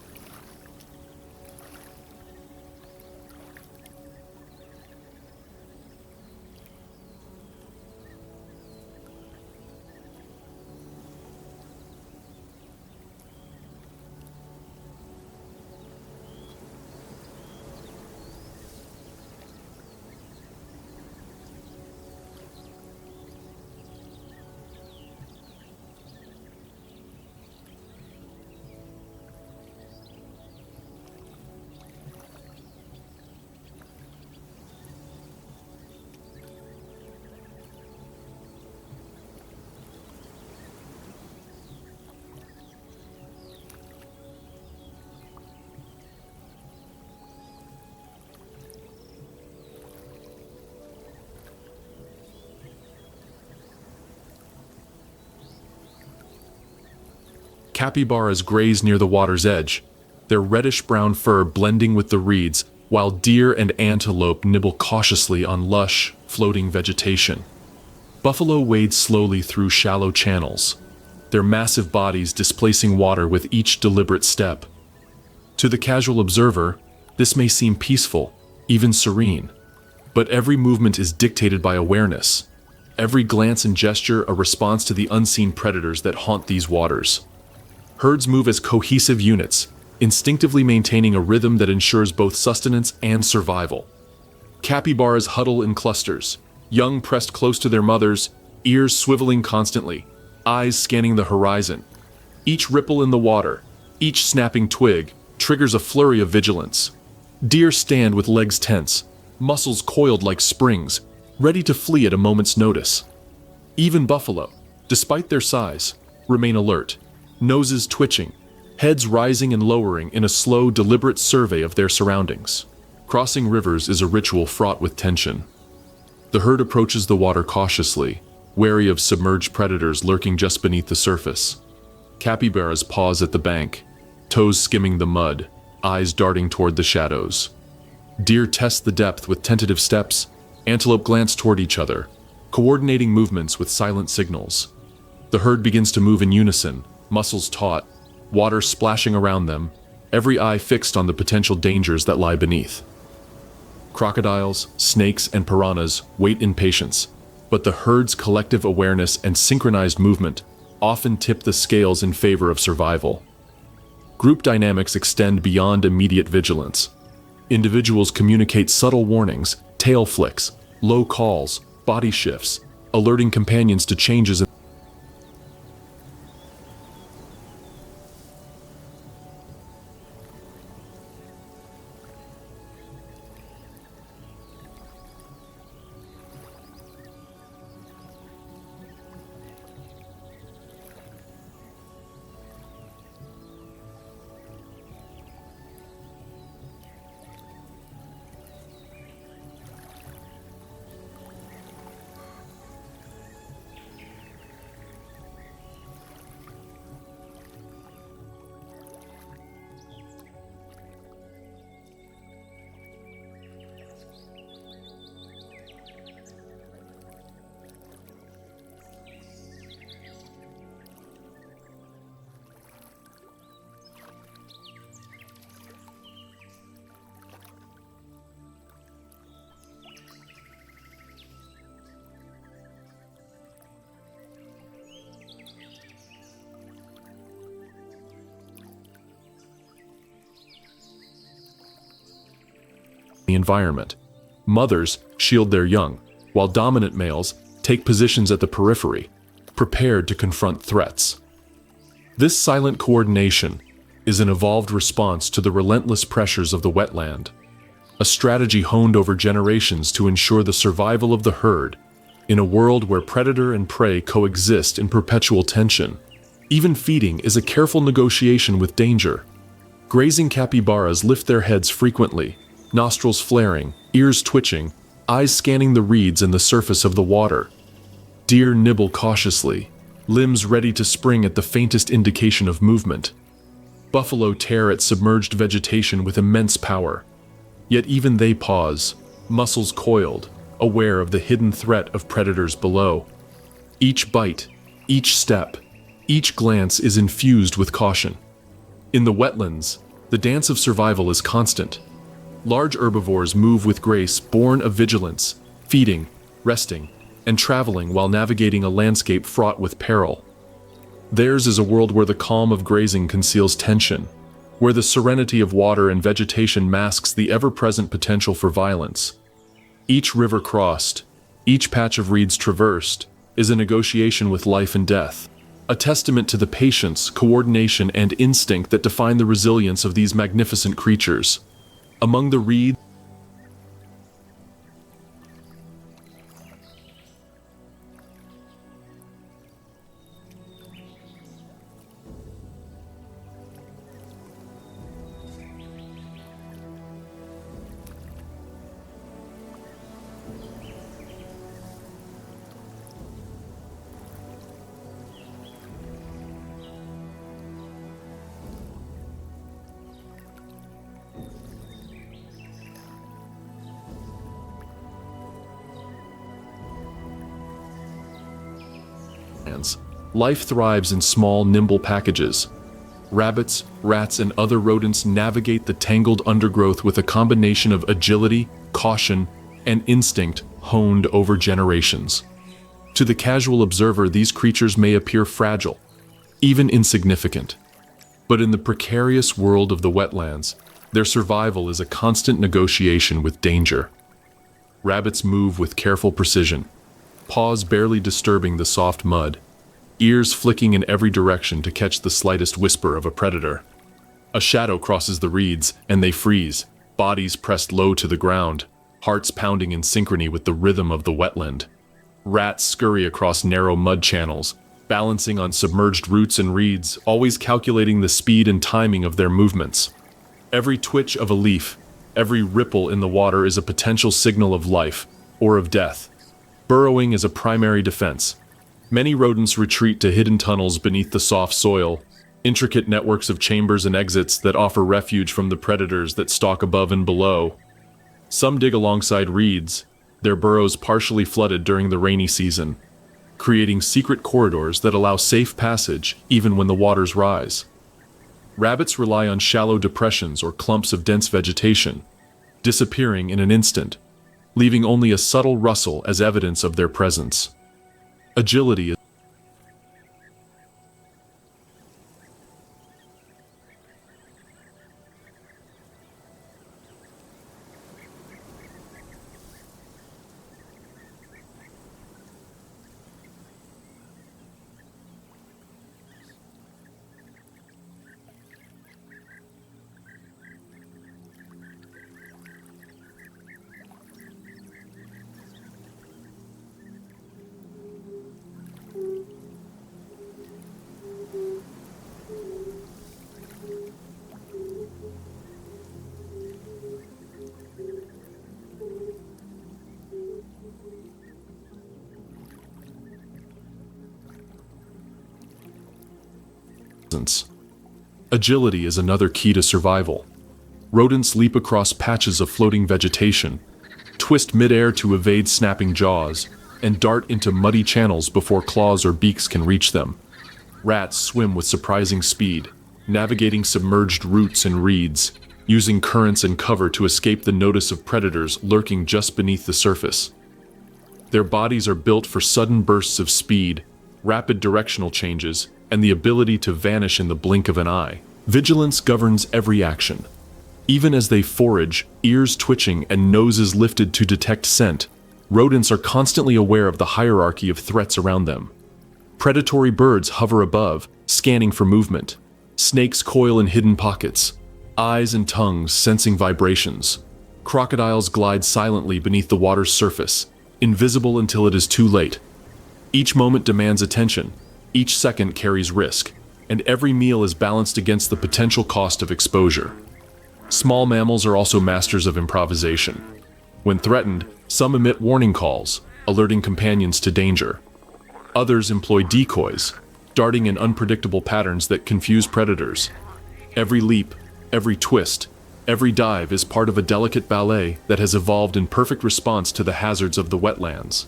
Capybaras graze near the water's edge, their reddish-brown fur blending with the reeds, while deer and antelope nibble cautiously on lush, floating vegetation. Buffalo wade slowly through shallow channels, their massive bodies displacing water with each deliberate step. To the casual observer, this may seem peaceful, even serene, but every movement is dictated by awareness, every glance and gesture a response to the unseen predators that haunt these waters. Herds move as cohesive units, instinctively maintaining a rhythm that ensures both sustenance and survival. Capybaras huddle in clusters, young pressed close to their mothers, ears swiveling constantly, eyes scanning the horizon. Each ripple in the water, each snapping twig, triggers a flurry of vigilance. Deer stand with legs tense, muscles coiled like springs, ready to flee at a moment's notice. Even buffalo, despite their size, remain alert, noses twitching, heads rising and lowering in a slow, deliberate survey of their surroundings. Crossing rivers is a ritual fraught with tension. The herd approaches the water cautiously, wary of submerged predators lurking just beneath the surface. Capybaras pause at the bank, toes skimming the mud, eyes darting toward the shadows. Deer test the depth with tentative steps, antelope glance toward each other, coordinating movements with silent signals. The herd begins to move in unison, muscles taut, water splashing around them, every eye fixed on the potential dangers that lie beneath. Crocodiles, snakes, and piranhas wait in patience, but the herd's collective awareness and synchronized movement often tip the scales in favor of survival. Group dynamics extend beyond immediate vigilance. Individuals communicate subtle warnings, tail flicks, low calls, body shifts, alerting companions to changes in the environment. Mothers shield their young, while dominant males take positions at the periphery, prepared to confront threats. This silent coordination is an evolved response to the relentless pressures of the wetland, a strategy honed over generations to ensure the survival of the herd in a world where predator and prey coexist in perpetual tension. Even feeding is a careful negotiation with danger. Grazing capybaras lift their heads frequently, nostrils flaring, ears twitching, eyes scanning the reeds and the surface of the water. Deer nibble cautiously, limbs ready to spring at the faintest indication of movement. Buffalo tear at submerged vegetation with immense power. Yet even they pause, muscles coiled, aware of the hidden threat of predators below. Each bite, each step, each glance is infused with caution. In the wetlands, the dance of survival is constant. Large herbivores move with grace, born of vigilance, feeding, resting, and traveling while navigating a landscape fraught with peril. Theirs is a world where the calm of grazing conceals tension, where the serenity of water and vegetation masks the ever-present potential for violence. Each river crossed, each patch of reeds traversed, is a negotiation with life and death, a testament to the patience, coordination, and instinct that define the resilience of these magnificent creatures. Among the reeds, life thrives in small, nimble packages. Rabbits, rats, and other rodents navigate the tangled undergrowth with a combination of agility, caution, and instinct honed over generations. To the casual observer, these creatures may appear fragile, even insignificant. But in the precarious world of the wetlands, their survival is a constant negotiation with danger. Rabbits move with careful precision, paws barely disturbing the soft mud, ears flicking in every direction to catch the slightest whisper of a predator. A shadow crosses the reeds, and they freeze, bodies pressed low to the ground, hearts pounding in synchrony with the rhythm of the wetland. Rats scurry across narrow mud channels, balancing on submerged roots and reeds, always calculating the speed and timing of their movements. Every twitch of a leaf, every ripple in the water is a potential signal of life or of death. Burrowing is a primary defense. Many rodents retreat to hidden tunnels beneath the soft soil, intricate networks of chambers and exits that offer refuge from the predators that stalk above and below. Some dig alongside reeds, their burrows partially flooded during the rainy season, creating secret corridors that allow safe passage even when the waters rise. Rabbits rely on shallow depressions or clumps of dense vegetation, disappearing in an instant, leaving only a subtle rustle as evidence of their presence. Agility is Agility is another key to survival. Rodents leap across patches of floating vegetation, twist midair to evade snapping jaws, and dart into muddy channels before claws or beaks can reach them. Rats swim with surprising speed, navigating submerged roots and reeds, using currents and cover to escape the notice of predators lurking just beneath the surface. Their bodies are built for sudden bursts of speed, rapid directional changes, and the ability to vanish in the blink of an eye. Vigilance governs every action. Even as they forage, ears twitching and noses lifted to detect scent, rodents are constantly aware of the hierarchy of threats around them. Predatory birds hover above, scanning for movement. Snakes coil in hidden pockets, eyes and tongues sensing vibrations. Crocodiles glide silently beneath the water's surface, invisible until it is too late. Each moment demands attention. Each second carries risk, and every meal is balanced against the potential cost of exposure. Small mammals are also masters of improvisation. When threatened, some emit warning calls, alerting companions to danger. Others employ decoys, darting in unpredictable patterns that confuse predators. Every leap, every twist, every dive is part of a delicate ballet that has evolved in perfect response to the hazards of the wetlands.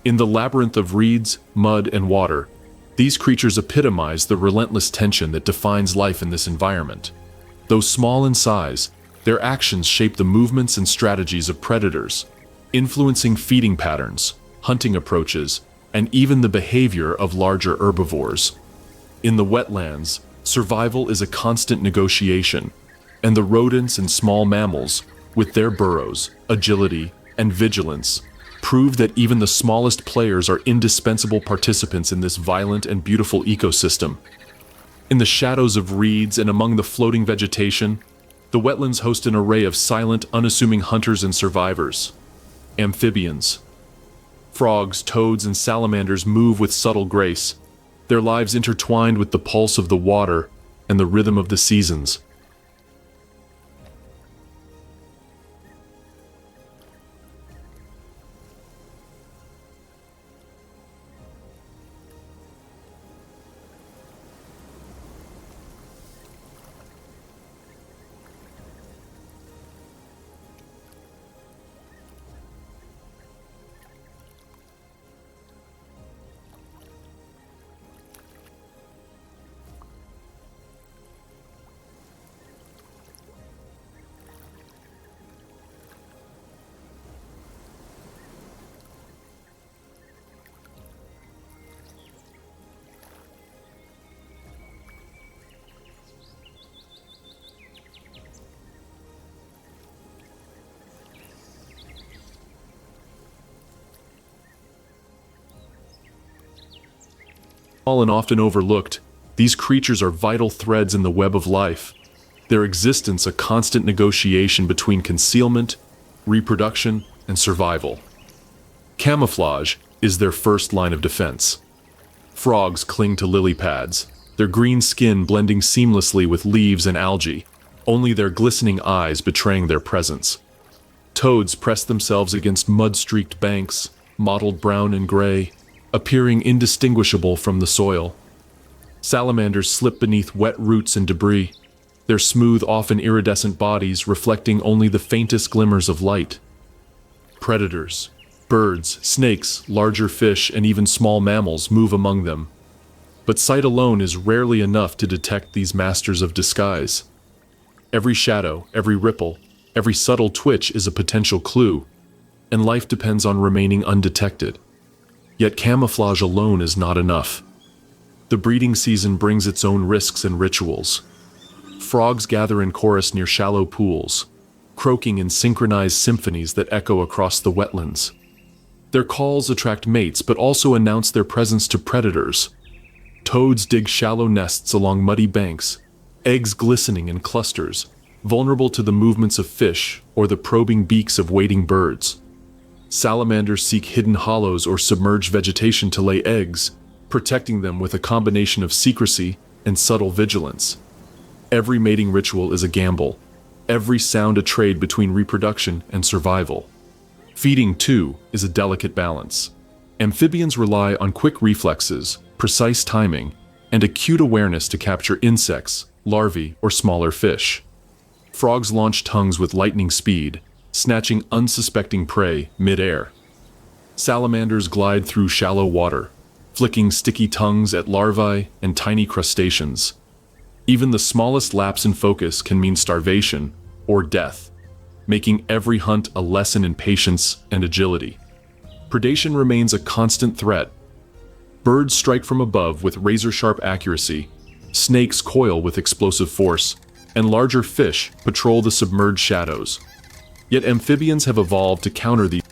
In the labyrinth of reeds, mud, and water, these creatures epitomize the relentless tension that defines life in this environment. Though small in size, their actions shape the movements and strategies of predators, influencing feeding patterns, hunting approaches, and even the behavior of larger herbivores. In the wetlands, survival is a constant negotiation, and the rodents and small mammals, with their burrows, agility, and vigilance, prove that even the smallest players are indispensable participants in this violent and beautiful ecosystem. In the shadows of reeds and among the floating vegetation, the wetlands host an array of silent, unassuming hunters and survivors. Amphibians. Frogs, toads, and salamanders move with subtle grace, their lives intertwined with the pulse of the water and the rhythm of the seasons. Small and often overlooked, these creatures are vital threads in the web of life, their existence a constant negotiation between concealment, reproduction, and survival. Camouflage is their first line of defense. Frogs cling to lily pads, their green skin blending seamlessly with leaves and algae, only their glistening eyes betraying their presence. Toads press themselves against mud-streaked banks, mottled brown and gray, appearing indistinguishable from the soil. Salamanders slip beneath wet roots and debris, their smooth, often iridescent bodies reflecting only the faintest glimmers of light. Predators, birds, snakes, larger fish, and even small mammals move among them. But sight alone is rarely enough to detect these masters of disguise. Every shadow, every ripple, every subtle twitch is a potential clue, and life depends on remaining undetected. Yet camouflage alone is not enough. The breeding season brings its own risks and rituals. Frogs gather in chorus near shallow pools, croaking in synchronized symphonies that echo across the wetlands. Their calls attract mates but also announce their presence to predators. Toads dig shallow nests along muddy banks, eggs glistening in clusters, vulnerable to the movements of fish or the probing beaks of wading birds. Salamanders seek hidden hollows or submerged vegetation to lay eggs, protecting them with a combination of secrecy and subtle vigilance. Every mating ritual is a gamble, every sound a trade between reproduction and survival. Feeding, too, is a delicate balance. Amphibians rely on quick reflexes, precise timing, and acute awareness to capture insects, larvae, or smaller fish. Frogs launch tongues with lightning speed, snatching unsuspecting prey mid-air. Salamanders glide through shallow water, flicking sticky tongues at larvae and tiny crustaceans. Even the smallest lapse in focus can mean starvation or death, making every hunt a lesson in patience and agility. Predation remains a constant threat. Birds strike from above with razor-sharp accuracy, snakes coil with explosive force, and larger fish patrol the submerged shadows. Yet amphibians have evolved to counter these.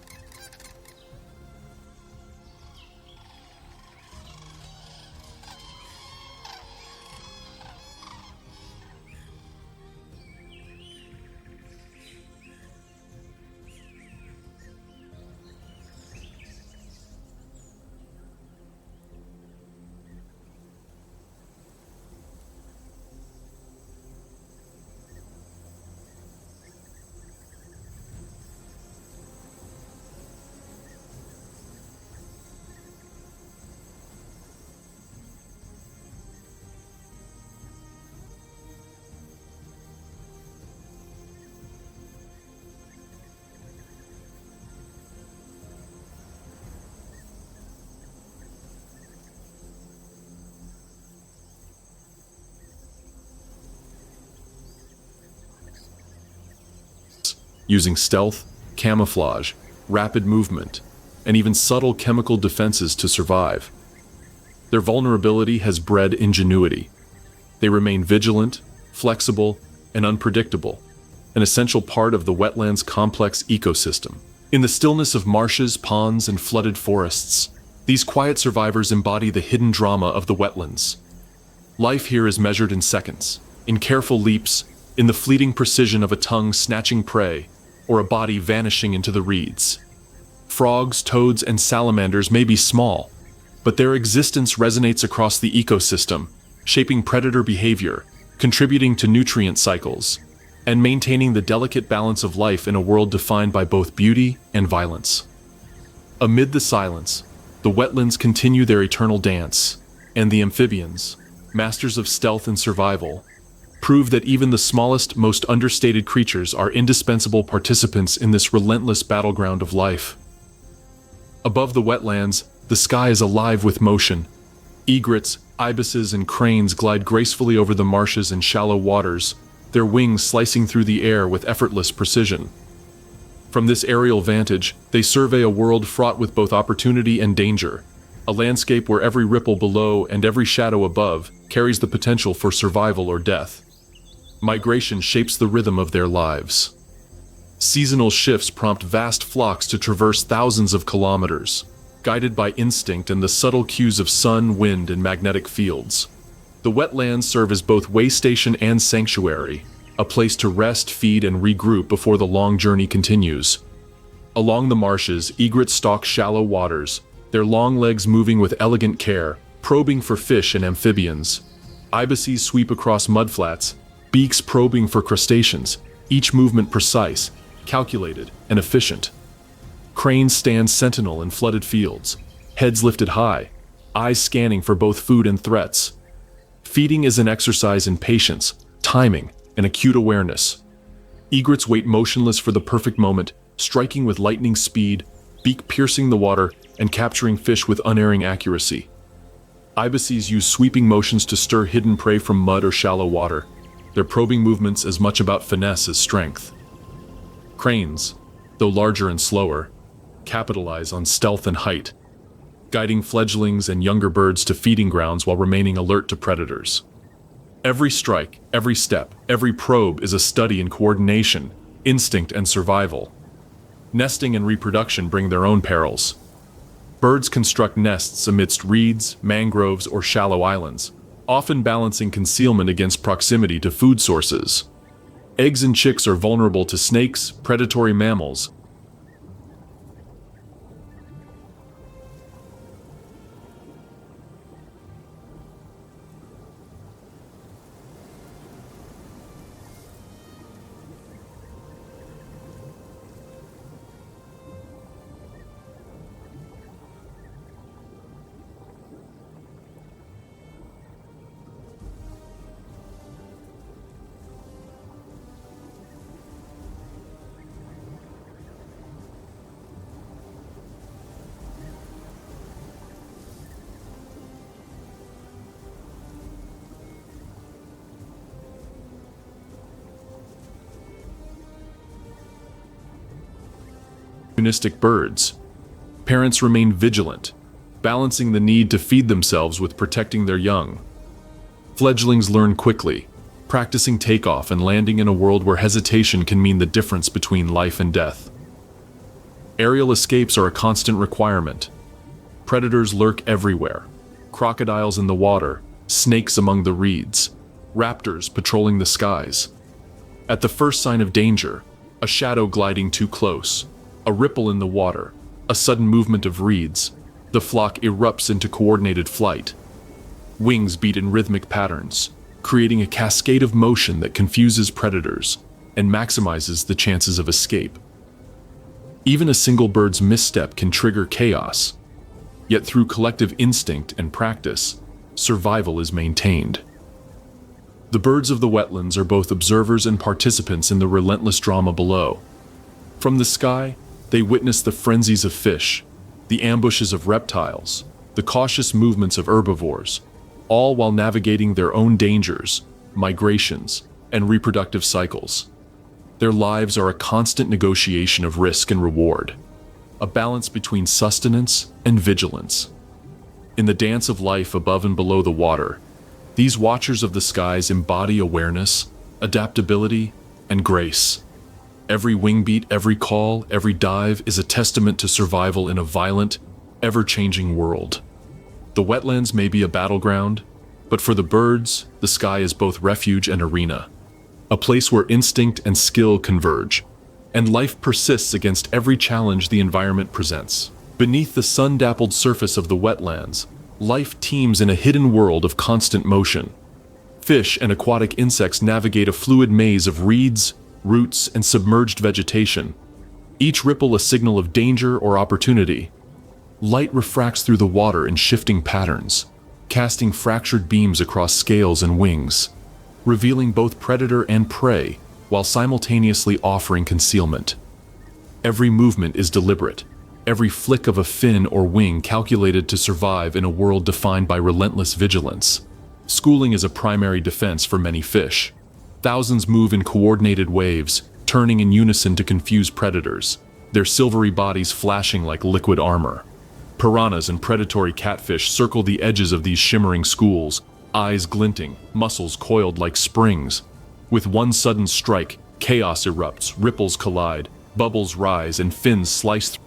using stealth, camouflage, rapid movement, and even subtle chemical defenses to survive. Their vulnerability has bred ingenuity. They remain vigilant, flexible, and unpredictable, an essential part of the wetlands' complex ecosystem. In the stillness of marshes, ponds, and flooded forests, these quiet survivors embody the hidden drama of the wetlands. Life here is measured in seconds, in careful leaps, in the fleeting precision of a tongue snatching prey, or a body vanishing into the reeds. Frogs, toads, and salamanders may be small, but their existence resonates across the ecosystem, shaping predator behavior, contributing to nutrient cycles, and maintaining the delicate balance of life in a world defined by both beauty and violence. Amid the silence, the wetlands continue their eternal dance, and the amphibians, masters of stealth and survival, prove that even the smallest, most understated creatures are indispensable participants in this relentless battleground of life. Above the wetlands, the sky is alive with motion. Egrets, ibises, and cranes glide gracefully over the marshes and shallow waters, their wings slicing through the air with effortless precision. From this aerial vantage, they survey a world fraught with both opportunity and danger, a landscape where every ripple below and every shadow above carries the potential for survival or death. Migration shapes the rhythm of their lives. Seasonal shifts prompt vast flocks to traverse thousands of kilometers, guided by instinct and the subtle cues of sun, wind, and magnetic fields. The wetlands serve as both way station and sanctuary, a place to rest, feed, and regroup before the long journey continues. Along the marshes, egrets stalk shallow waters, their long legs moving with elegant care, probing for fish and amphibians. Ibises sweep across mudflats, beaks probing for crustaceans, each movement precise, calculated, and efficient. Cranes stand sentinel in flooded fields, heads lifted high, eyes scanning for both food and threats. Feeding is an exercise in patience, timing, and acute awareness. Egrets wait motionless for the perfect moment, striking with lightning speed, beak piercing the water, and capturing fish with unerring accuracy. Ibises use sweeping motions to stir hidden prey from mud or shallow water, their probing movements as much about finesse as strength. Cranes, though larger and slower, capitalize on stealth and height, guiding fledglings and younger birds to feeding grounds while remaining alert to predators. Every strike, every step, every probe is a study in coordination, instinct, and survival. Nesting and reproduction bring their own perils. Birds construct nests amidst reeds, mangroves, or shallow islands, often balancing concealment against proximity to food sources. Eggs and chicks are vulnerable to snakes, predatory mammals, opportunistic birds. Parents remain vigilant, balancing the need to feed themselves with protecting their young. Fledglings learn quickly, practicing takeoff and landing in a world where hesitation can mean the difference between life and death. Aerial escapes are a constant requirement. Predators lurk everywhere: crocodiles in the water, snakes among the reeds, raptors patrolling the skies. At the first sign of danger, a shadow gliding too close, a ripple in the water, a sudden movement of reeds, the flock erupts into coordinated flight. Wings beat in rhythmic patterns, creating a cascade of motion that confuses predators and maximizes the chances of escape. Even a single bird's misstep can trigger chaos, yet through collective instinct and practice, survival is maintained. The birds of the wetlands are both observers and participants in the relentless drama below. From the sky, they witness the frenzies of fish, the ambushes of reptiles, the cautious movements of herbivores, all while navigating their own dangers, migrations, and reproductive cycles. Their lives are a constant negotiation of risk and reward, a balance between sustenance and vigilance. In the dance of life above and below the water, these watchers of the skies embody awareness, adaptability, and grace. Every wing beat, every call, every dive is a testament to survival in a violent, ever-changing world. The wetlands may be a battleground, but for the birds, the sky is both refuge and arena, a place where instinct and skill converge, and life persists against every challenge the environment presents. Beneath the sun-dappled surface of the wetlands, life teems in a hidden world of constant motion. Fish and aquatic insects navigate a fluid maze of reeds, roots, and submerged vegetation, each ripple a signal of danger or opportunity. Light refracts through the water in shifting patterns, casting fractured beams across scales and wings, revealing both predator and prey while simultaneously offering concealment. Every movement is deliberate, every flick of a fin or wing calculated to survive in a world defined by relentless vigilance. Schooling is a primary defense for many fish. Thousands move in coordinated waves, turning in unison to confuse predators, their silvery bodies flashing like liquid armor. Piranhas and predatory catfish circle the edges of these shimmering schools, eyes glinting, muscles coiled like springs. With one sudden strike, chaos erupts, ripples collide, bubbles rise, and fins slice through.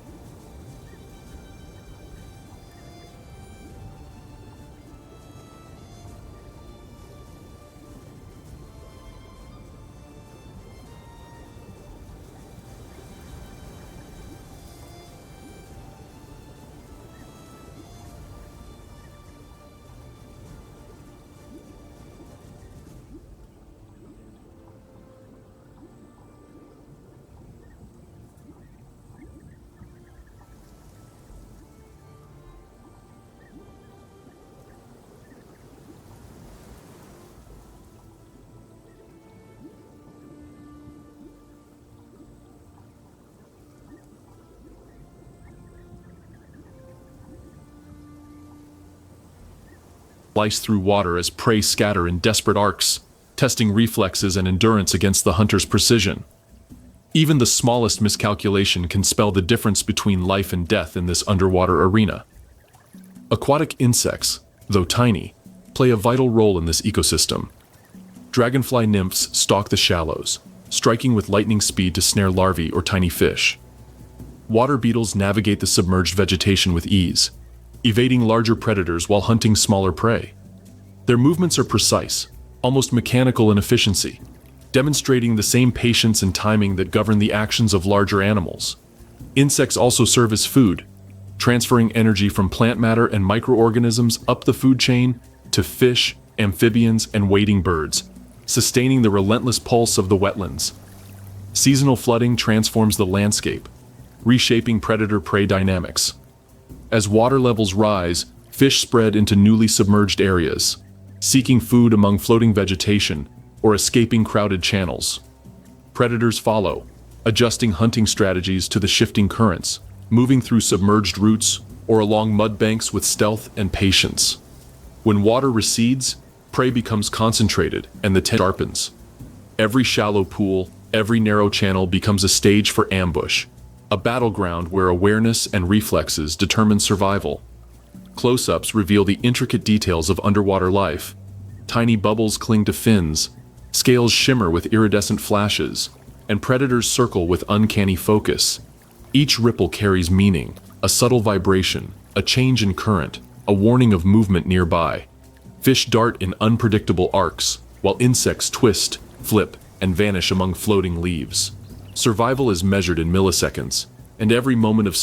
Slice through water as prey scatter in desperate arcs, testing reflexes and endurance against the hunter's precision. Even the smallest miscalculation can spell the difference between life and death in this underwater arena. Aquatic insects, though tiny, play a vital role in this ecosystem. Dragonfly nymphs stalk the shallows, striking with lightning speed to snare larvae or tiny fish. Water beetles navigate the submerged vegetation with ease, evading larger predators while hunting smaller prey. Their movements are precise, almost mechanical in efficiency, demonstrating the same patience and timing that govern the actions of larger animals. Insects also serve as food, transferring energy from plant matter and microorganisms up the food chain to fish, amphibians, and wading birds, sustaining the relentless pulse of the wetlands. Seasonal flooding transforms the landscape, reshaping predator-prey dynamics. As water levels rise, fish spread into newly submerged areas, seeking food among floating vegetation or escaping crowded channels. Predators follow, adjusting hunting strategies to the shifting currents, moving through submerged routes or along mud banks with stealth and patience. When water recedes, prey becomes concentrated and the tent sharpens. Every shallow pool, every narrow channel becomes a stage for ambush, a battleground where awareness and reflexes determine survival. Close-ups reveal the intricate details of underwater life. Tiny bubbles cling to fins, scales shimmer with iridescent flashes, and predators circle with uncanny focus. Each ripple carries meaning, a subtle vibration, a change in current, a warning of movement nearby. Fish dart in unpredictable arcs, while insects twist, flip, and vanish among floating leaves. Survival is measured in milliseconds, and every moment of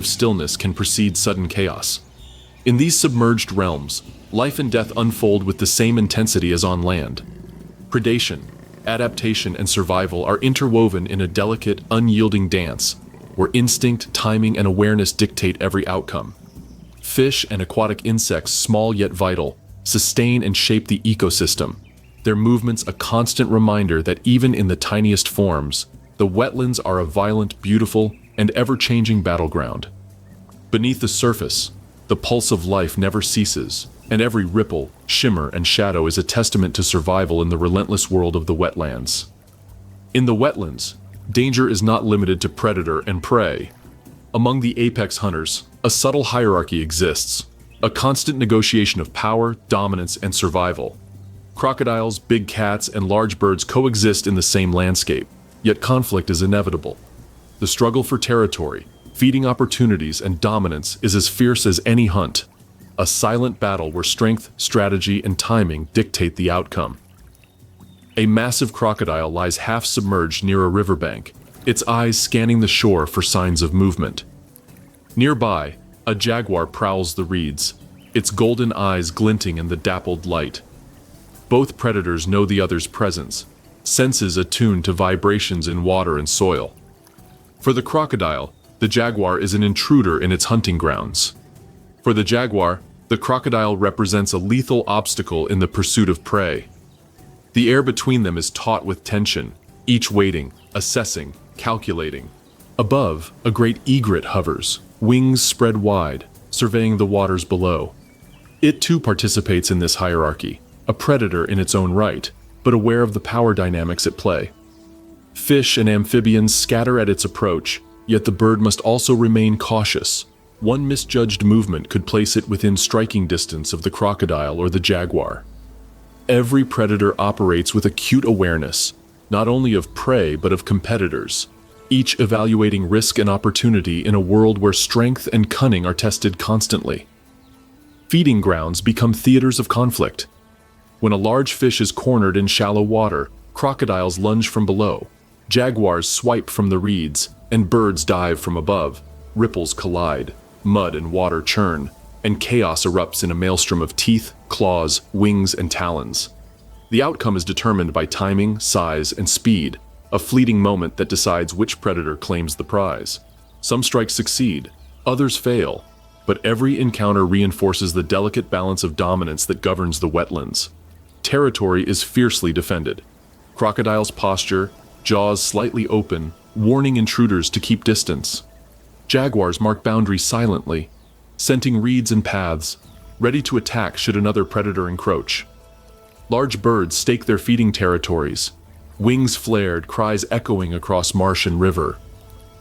stillness can precede sudden chaos. In these submerged realms, life and death unfold with the same intensity as on land. Predation, adaptation, and survival are interwoven in a delicate, unyielding dance, where instinct, timing, and awareness dictate every outcome. Fish and aquatic insects, small yet vital, sustain and shape the ecosystem, their movements a constant reminder that even in the tiniest forms, the wetlands are a violent, beautiful, and ever-changing battleground. Beneath the surface, the pulse of life never ceases, and every ripple, shimmer, and shadow is a testament to survival in the relentless world of the wetlands. In the wetlands, danger is not limited to predator and prey. Among the apex hunters, a subtle hierarchy exists, a constant negotiation of power, dominance, and survival. Crocodiles, big cats, and large birds coexist in the same landscape, yet conflict is inevitable. The struggle for territory, feeding opportunities, and dominance is as fierce as any hunt, a silent battle where strength, strategy, and timing dictate the outcome. A massive crocodile lies half-submerged near a riverbank, its eyes scanning the shore for signs of movement. Nearby, a jaguar prowls the reeds, its golden eyes glinting in the dappled light. Both predators know the other's presence, senses attuned to vibrations in water and soil. For the crocodile, the jaguar is an intruder in its hunting grounds. For the jaguar, the crocodile represents a lethal obstacle in the pursuit of prey. The air between them is taut with tension, each waiting, assessing, calculating. Above, a great egret hovers, wings spread wide, surveying the waters below. It too participates in this hierarchy, a predator in its own right, but aware of the power dynamics at play. Fish and amphibians scatter at its approach, yet the bird must also remain cautious. One misjudged movement could place it within striking distance of the crocodile or the jaguar. Every predator operates with acute awareness, not only of prey but of competitors, each evaluating risk and opportunity in a world where strength and cunning are tested constantly. Feeding grounds become theaters of conflict. When a large fish is cornered in shallow water, crocodiles lunge from below, jaguars swipe from the reeds, and birds dive from above. Ripples collide, mud and water churn, and chaos erupts in a maelstrom of teeth, claws, wings, and talons. The outcome is determined by timing, size, and speed, a fleeting moment that decides which predator claims the prize. Some strikes succeed, others fail, but every encounter reinforces the delicate balance of dominance that governs the wetlands. Territory is fiercely defended. Crocodiles posture, jaws slightly open, warning intruders to keep distance. Jaguars mark boundaries silently, scenting reeds and paths, ready to attack should another predator encroach. Large birds stake their feeding territories, wings flared, cries echoing across marsh and river.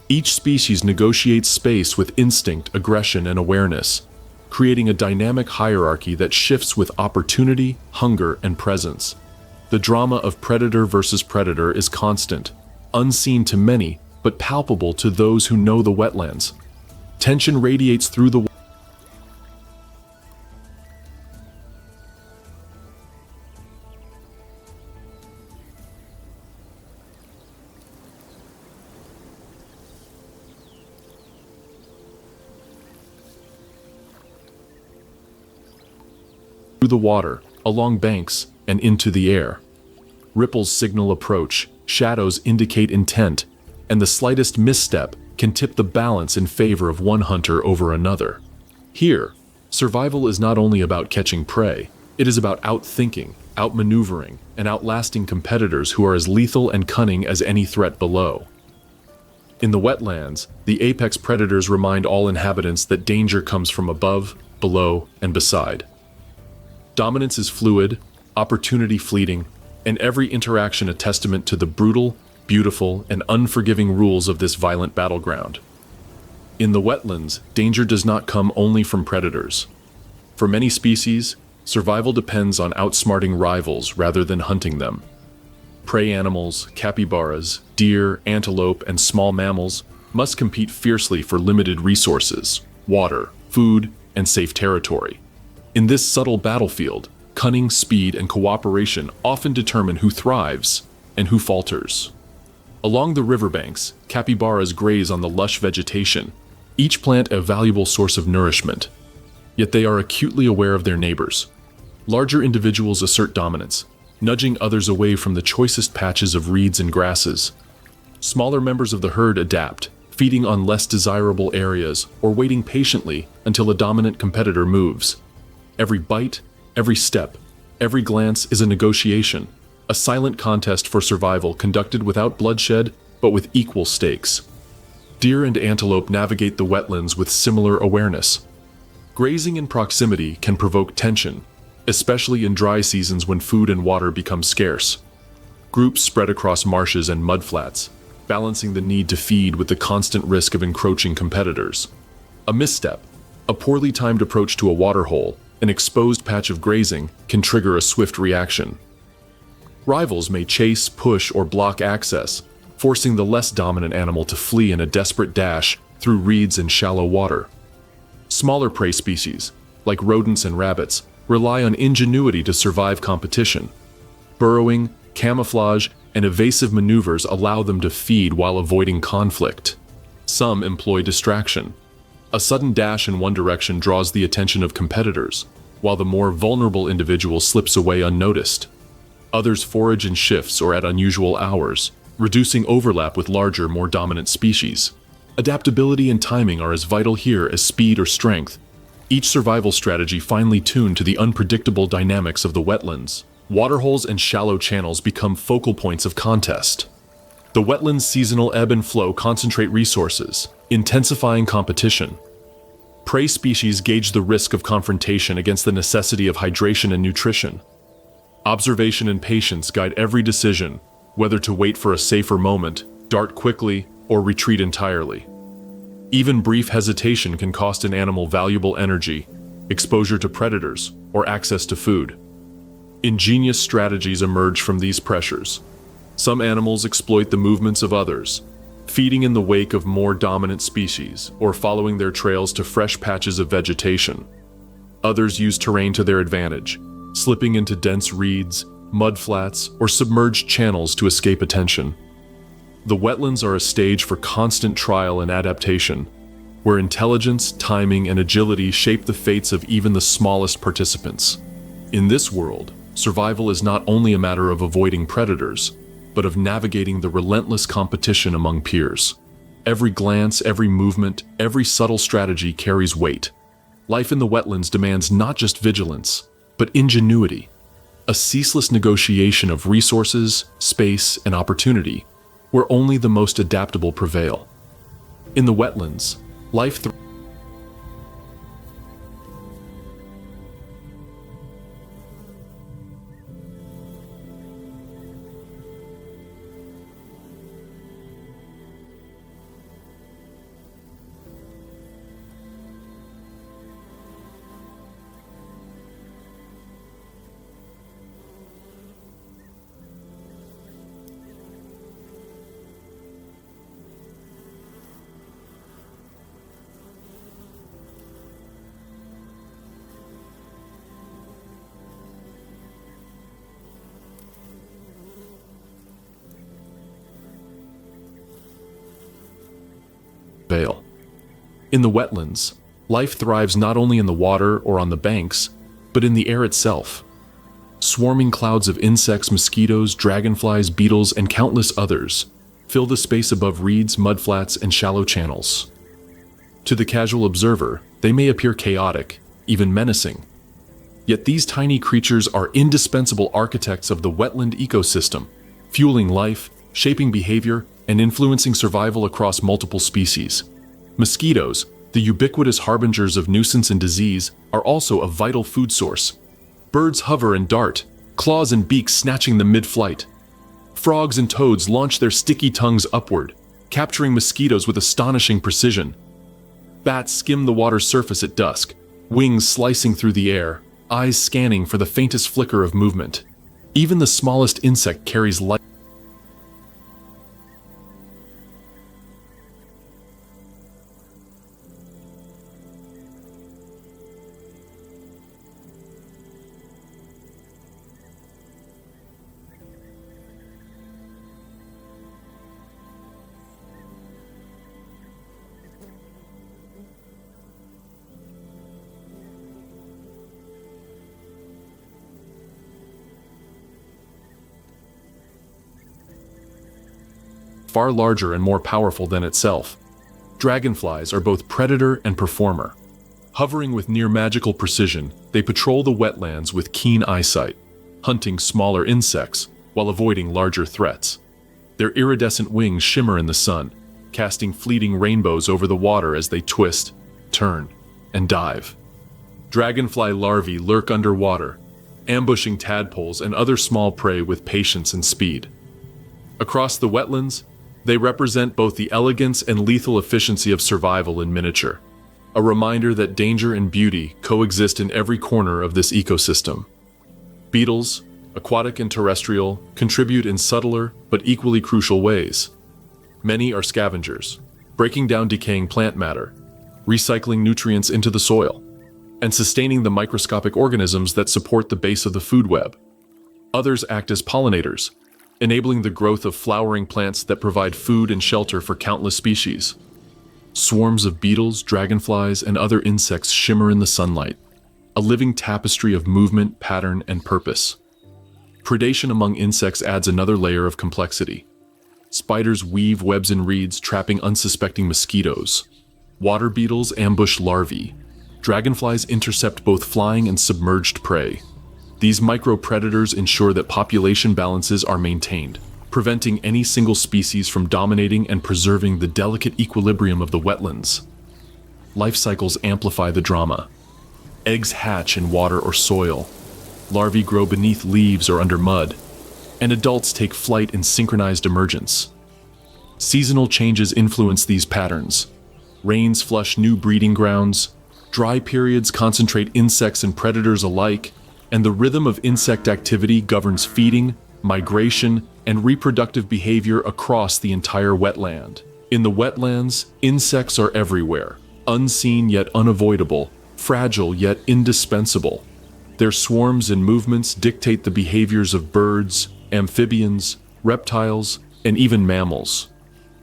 Each species negotiates space with instinct, aggression, and awareness, creating a dynamic hierarchy that shifts with opportunity, hunger, and presence. The drama of predator versus predator is constant, unseen to many, but palpable to those who know the wetlands. Tension radiates through the water, along banks, and into the air. Ripples signal approach, shadows indicate intent, and the slightest misstep can tip the balance in favor of one hunter over another. Here, survival is not only about catching prey, it is about outthinking, outmaneuvering, and outlasting competitors who are as lethal and cunning as any threat below. In the wetlands, the apex predators remind all inhabitants that danger comes from above, below, and beside. Dominance is fluid, opportunity fleeting, and every interaction a testament to the brutal, beautiful, and unforgiving rules of this violent battleground. In the wetlands, danger does not come only from predators. For many species, survival depends on outsmarting rivals rather than hunting them. Prey animals, capybaras, deer, antelope, and small mammals must compete fiercely for limited resources, water, food, and safe territory. In this subtle battlefield, cunning, speed, and cooperation often determine who thrives and who falters. Along the riverbanks, capybaras graze on the lush vegetation, each plant a valuable source of nourishment. Yet they are acutely aware of their neighbors. Larger individuals assert dominance, nudging others away from the choicest patches of reeds and grasses. Smaller members of the herd adapt, feeding on less desirable areas or waiting patiently until a dominant competitor moves. Every bite, every step, every glance is a negotiation, a silent contest for survival conducted without bloodshed but with equal stakes. Deer and antelope navigate the wetlands with similar awareness. Grazing in proximity can provoke tension, especially in dry seasons when food and water become scarce. Groups spread across marshes and mudflats, balancing the need to feed with the constant risk of encroaching competitors. A misstep, a poorly timed approach to a waterhole, an exposed patch of grazing, can trigger a swift reaction. Rivals may chase, push, or block access, forcing the less dominant animal to flee in a desperate dash through reeds and shallow water. Smaller prey species, like rodents and rabbits, rely on ingenuity to survive competition. Burrowing, camouflage, and evasive maneuvers allow them to feed while avoiding conflict. Some employ distraction. A sudden dash in one direction draws the attention of competitors, while the more vulnerable individual slips away unnoticed. Others forage in shifts or at unusual hours, reducing overlap with larger, more dominant species. Adaptability and timing are as vital here as speed or strength, each survival strategy finely tuned to the unpredictable dynamics of the wetlands. Waterholes and shallow channels become focal points of contest. The wetlands' seasonal ebb and flow concentrate resources, intensifying competition. Prey species gauge the risk of confrontation against the necessity of hydration and nutrition. Observation and patience guide every decision, whether to wait for a safer moment, dart quickly, or retreat entirely. Even brief hesitation can cost an animal valuable energy, exposure to predators, or access to food. Ingenious strategies emerge from these pressures. Some animals exploit the movements of others, feeding in the wake of more dominant species or following their trails to fresh patches of vegetation. Others use terrain to their advantage, slipping into dense reeds, mudflats, or submerged channels to escape attention. The wetlands are a stage for constant trial and adaptation, where intelligence, timing, and agility shape the fates of even the smallest participants. In this world, survival is not only a matter of avoiding predators, but of navigating the relentless competition among peers. Every glance, every movement, every subtle strategy carries weight. Life in the wetlands demands not just vigilance, but ingenuity, a ceaseless negotiation of resources, space, and opportunity, where only the most adaptable prevail. In the wetlands, life thrives. In the wetlands, life thrives not only in the water or on the banks, but in the air itself. Swarming clouds of insects, mosquitoes, dragonflies, beetles, and countless others fill the space above reeds, mudflats, and shallow channels. To the casual observer, they may appear chaotic, even menacing. Yet these tiny creatures are indispensable architects of the wetland ecosystem, fueling life, shaping behavior, and influencing survival across multiple species. Mosquitoes, the ubiquitous harbingers of nuisance and disease, are also a vital food source. Birds hover and dart, claws and beaks snatching them mid-flight. Frogs and toads launch their sticky tongues upward, capturing mosquitoes with astonishing precision. Bats skim the water's surface at dusk, wings slicing through the air, eyes scanning for the faintest flicker of movement. Even the smallest insect carries life. far larger and more powerful than itself. Dragonflies are both predator and performer. Hovering with near-magical precision, they patrol the wetlands with keen eyesight, hunting smaller insects while avoiding larger threats. Their iridescent wings shimmer in the sun, casting fleeting rainbows over the water as they twist, turn, and dive. Dragonfly larvae lurk underwater, ambushing tadpoles and other small prey with patience and speed. Across the wetlands, they represent both the elegance and lethal efficiency of survival in miniature, a reminder that danger and beauty coexist in every corner of this ecosystem. Beetles, aquatic and terrestrial, contribute in subtler but equally crucial ways. Many are scavengers, breaking down decaying plant matter, recycling nutrients into the soil, and sustaining the microscopic organisms that support the base of the food web. Others act as pollinators, enabling the growth of flowering plants that provide food and shelter for countless species. Swarms of beetles, dragonflies, and other insects shimmer in the sunlight, a living tapestry of movement, pattern, and purpose. Predation among insects adds another layer of complexity. Spiders weave webs in reeds, trapping unsuspecting mosquitoes. Water beetles ambush larvae. Dragonflies intercept both flying and submerged prey. These micro-predators ensure that population balances are maintained, preventing any single species from dominating and preserving the delicate equilibrium of the wetlands. Life cycles amplify the drama. Eggs hatch in water or soil. Larvae grow beneath leaves or under mud, and adults take flight in synchronized emergence. Seasonal changes influence these patterns. Rains flush new breeding grounds, dry periods concentrate insects and predators alike, and the rhythm of insect activity governs feeding, migration, and reproductive behavior across the entire wetland. In the wetlands, insects are everywhere, unseen yet unavoidable, fragile yet indispensable. Their swarms and movements dictate the behaviors of birds, amphibians, reptiles, and even mammals.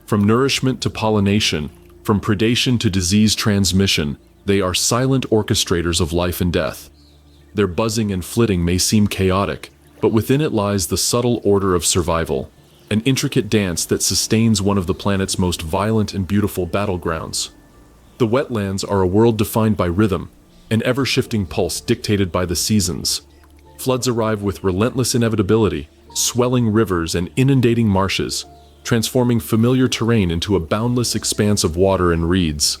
From nourishment to pollination, from predation to disease transmission, they are silent orchestrators of life and death. Their buzzing and flitting may seem chaotic, but within it lies the subtle order of survival, an intricate dance that sustains one of the planet's most violent and beautiful battlegrounds. The wetlands are a world defined by rhythm, an ever-shifting pulse dictated by the seasons. Floods arrive with relentless inevitability, swelling rivers and inundating marshes, transforming familiar terrain into a boundless expanse of water and reeds.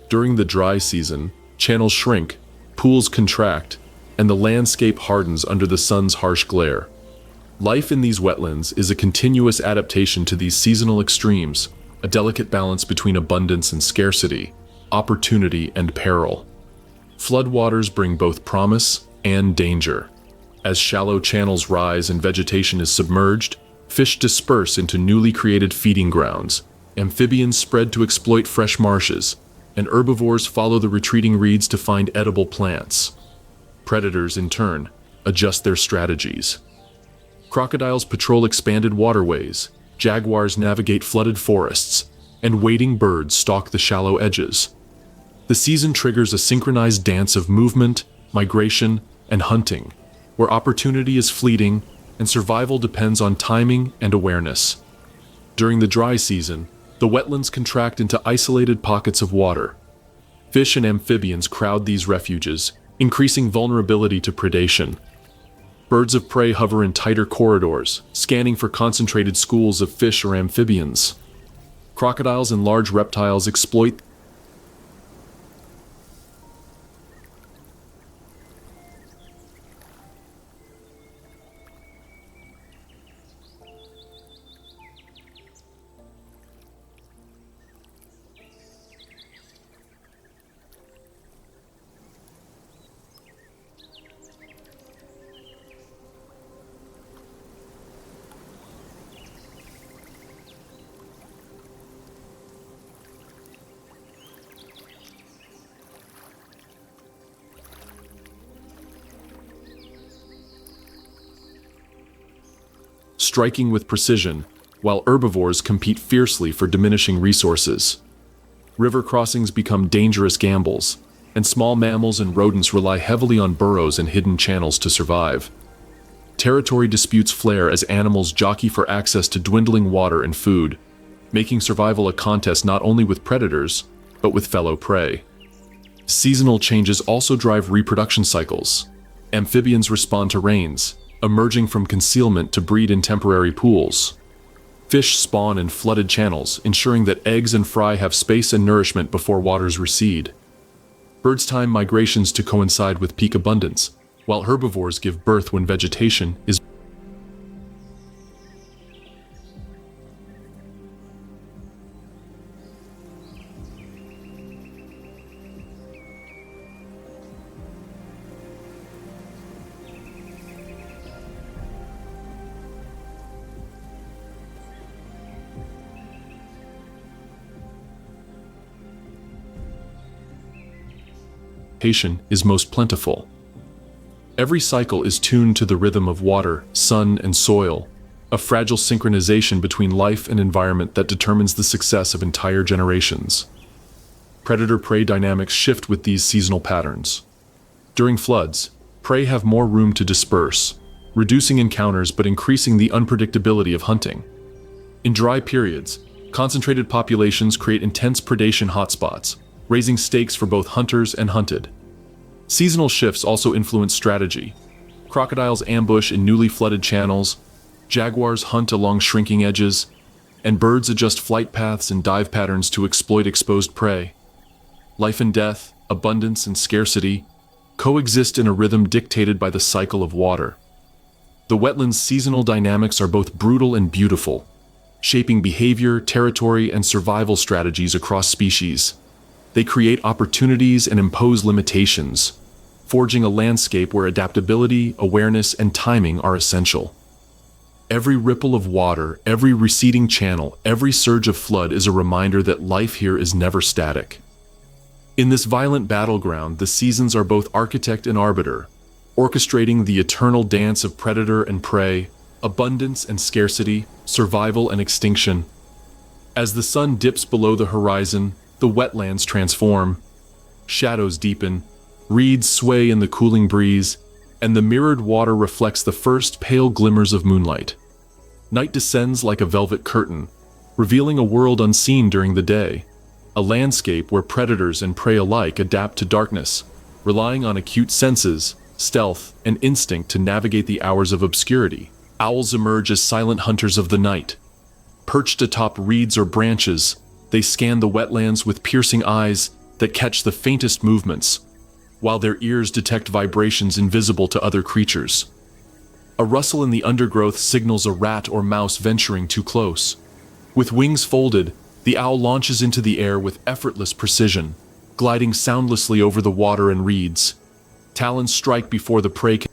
During the dry season, channels shrink, pools contract, and the landscape hardens under the sun's harsh glare. Life in these wetlands is a continuous adaptation to these seasonal extremes, a delicate balance between abundance and scarcity, opportunity and peril. Floodwaters bring both promise and danger. As shallow channels rise and vegetation is submerged, fish disperse into newly created feeding grounds, amphibians spread to exploit fresh marshes, and herbivores follow the retreating reeds to find edible plants. Predators, in turn, adjust their strategies. Crocodiles patrol expanded waterways, jaguars navigate flooded forests, and wading birds stalk the shallow edges. The season triggers a synchronized dance of movement, migration, and hunting, where opportunity is fleeting and survival depends on timing and awareness. During the dry season, the wetlands contract into isolated pockets of water. Fish and amphibians crowd these refuges, increasing vulnerability to predation. Birds of prey hover in tighter corridors, scanning for concentrated schools of fish or amphibians. Crocodiles and large reptiles exploit striking with precision, while herbivores compete fiercely for diminishing resources. River crossings become dangerous gambles, and small mammals and rodents rely heavily on burrows and hidden channels to survive. territory disputes flare as animals jockey for access to dwindling water and food, making survival a contest not only with predators, but with fellow prey. Seasonal changes also drive reproduction cycles. Amphibians respond to rains, emerging from concealment to breed in temporary pools. Fish spawn in flooded channels, ensuring that eggs and fry have space and nourishment before waters recede. Birds time migrations to coincide with peak abundance, while herbivores give birth when vegetation is most plentiful. Every cycle is tuned to the rhythm of water, sun, and soil, a fragile synchronization between life and environment that determines the success of entire generations. Predator-prey dynamics shift with these seasonal patterns. During floods, prey have more room to disperse, reducing encounters but increasing the unpredictability of hunting. In dry periods, concentrated populations create intense predation hotspots, raising stakes for both hunters and hunted. Seasonal shifts also influence strategy. Crocodiles ambush in newly flooded channels, jaguars hunt along shrinking edges, and birds adjust flight paths and dive patterns to exploit exposed prey. Life and death, abundance and scarcity, coexist in a rhythm dictated by the cycle of water. The wetlands' seasonal dynamics are both brutal and beautiful, shaping behavior, territory, and survival strategies across species. They create opportunities and impose limitations, forging a landscape where adaptability, awareness, and timing are essential. Every ripple of water, every receding channel, every surge of flood is a reminder that life here is never static. In this violent battleground, the seasons are both architect and arbiter, orchestrating the eternal dance of predator and prey, abundance and scarcity, survival and extinction. As the sun dips below the horizon, the wetlands transform, shadows deepen, reeds sway in the cooling breeze, and the mirrored water reflects the first pale glimmers of moonlight. Night descends like a velvet curtain, revealing a world unseen during the day, a landscape where predators and prey alike adapt to darkness, relying on acute senses, stealth, and instinct to navigate the hours of obscurity. Owls emerge as silent hunters of the night. Perched atop reeds or branches, they scan the wetlands with piercing eyes that catch the faintest movements, while their ears detect vibrations invisible to other creatures. A rustle in the undergrowth signals a rat or mouse venturing too close. With wings folded, the owl launches into the air with effortless precision, gliding soundlessly over the water and reeds. Talons strike before the prey can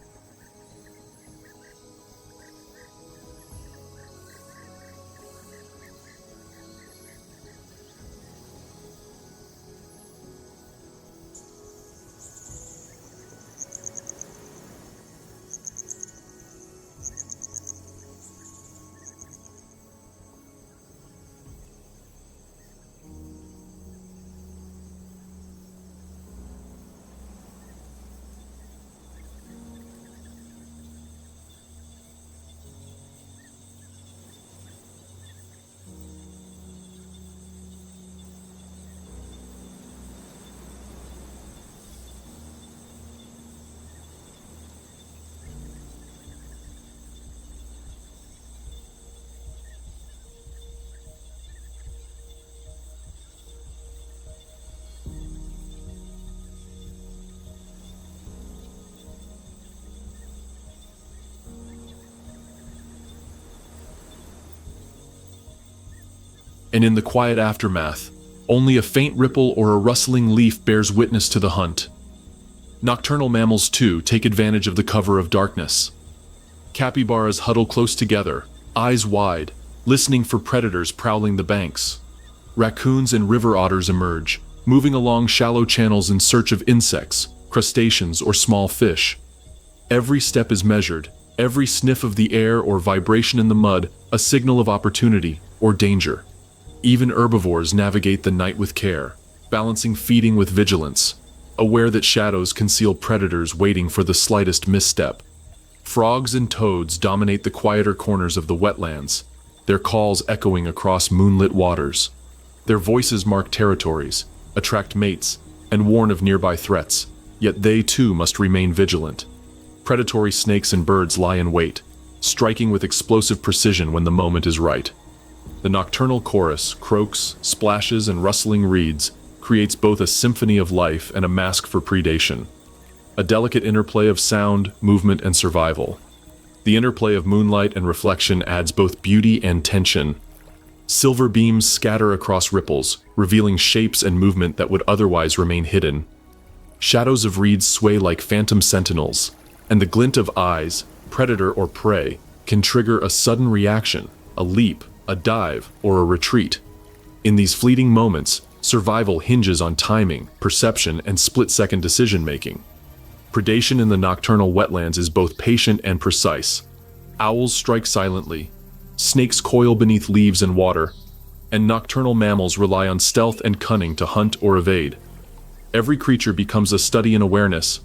and in the quiet aftermath, only a faint ripple or a rustling leaf bears witness to the hunt. Nocturnal mammals, too, take advantage of the cover of darkness. Capybaras huddle close together, eyes wide, listening for predators prowling the banks. Raccoons and river otters emerge, moving along shallow channels in search of insects, crustaceans, or small fish. Every step is measured, every sniff of the air or vibration in the mud a signal of opportunity or danger. Even herbivores navigate the night with care, balancing feeding with vigilance, aware that shadows conceal predators waiting for the slightest misstep. Frogs and toads dominate the quieter corners of the wetlands, their calls echoing across moonlit waters. Their voices mark territories, attract mates, and warn of nearby threats, yet they too must remain vigilant. Predatory snakes and birds lie in wait, striking with explosive precision when the moment is right. The nocturnal chorus, croaks, splashes, and rustling reeds, creates both a symphony of life and a mask for predation. A delicate interplay of sound, movement, and survival. The interplay of moonlight and reflection adds both beauty and tension. Silver beams scatter across ripples, revealing shapes and movement that would otherwise remain hidden. Shadows of reeds sway like phantom sentinels, and the glint of eyes, predator or prey, can trigger a sudden reaction, a leap, a dive, or a retreat. In these fleeting moments, survival hinges on timing, perception, and split-second decision-making. Predation in the nocturnal wetlands is both patient and precise. Owls strike silently, snakes coil beneath leaves and water, and nocturnal mammals rely on stealth and cunning to hunt or evade. Every creature becomes a study in awareness,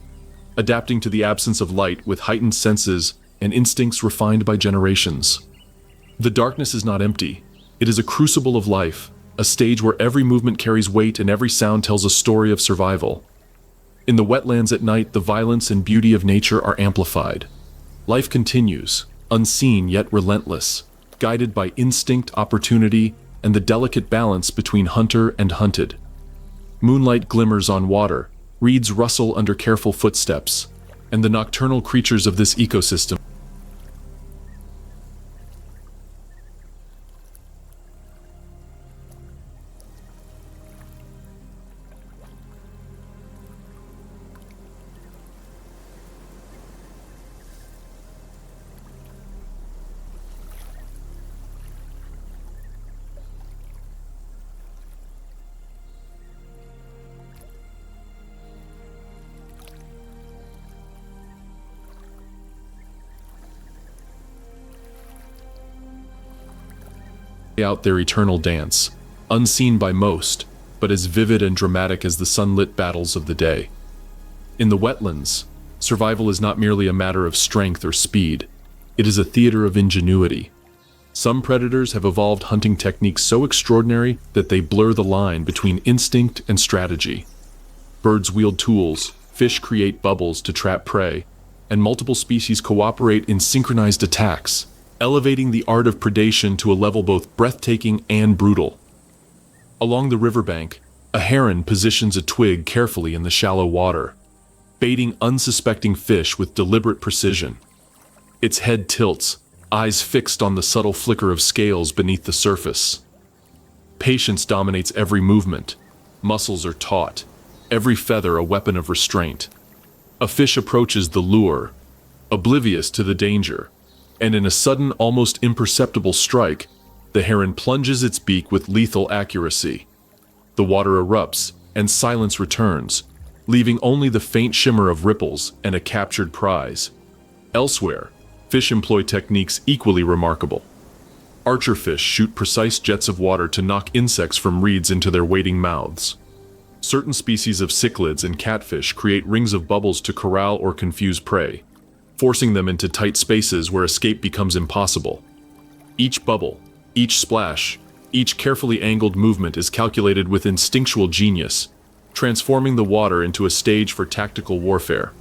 adapting to the absence of light with heightened senses and instincts refined by generations. The darkness is not empty. It is a crucible of life, a stage where every movement carries weight and every sound tells a story of survival. In the wetlands at night, the violence and beauty of nature are amplified. Life continues, unseen yet relentless, guided by instinct, opportunity, and the delicate balance between hunter and hunted. Moonlight glimmers on water, reeds rustle under careful footsteps, and the nocturnal creatures of this ecosystem out their eternal dance, unseen by most, but as vivid and dramatic as the sunlit battles of the day. In the wetlands, survival is not merely a matter of strength or speed, it is a theater of ingenuity. Some predators have evolved hunting techniques so extraordinary that they blur the line between instinct and strategy. Birds wield tools, fish create bubbles to trap prey, and multiple species cooperate in synchronized attacks, elevating the art of predation to a level both breathtaking and brutal. Along the riverbank, a heron positions a twig carefully in the shallow water, baiting unsuspecting fish with deliberate precision. Its head tilts, eyes fixed on the subtle flicker of scales beneath the surface. Patience dominates every movement. Muscles are taut, every feather a weapon of restraint. A fish approaches the lure, oblivious to the danger, and in a sudden, almost imperceptible strike, the heron plunges its beak with lethal accuracy. The water erupts, and silence returns, leaving only the faint shimmer of ripples and a captured prize. Elsewhere, fish employ techniques equally remarkable. Archerfish shoot precise jets of water to knock insects from reeds into their waiting mouths. Certain species of cichlids and catfish create rings of bubbles to corral or confuse prey, forcing them into tight spaces where escape becomes impossible. Each bubble, each splash, each carefully angled movement is calculated with instinctual genius, transforming the water into a stage for tactical warfare.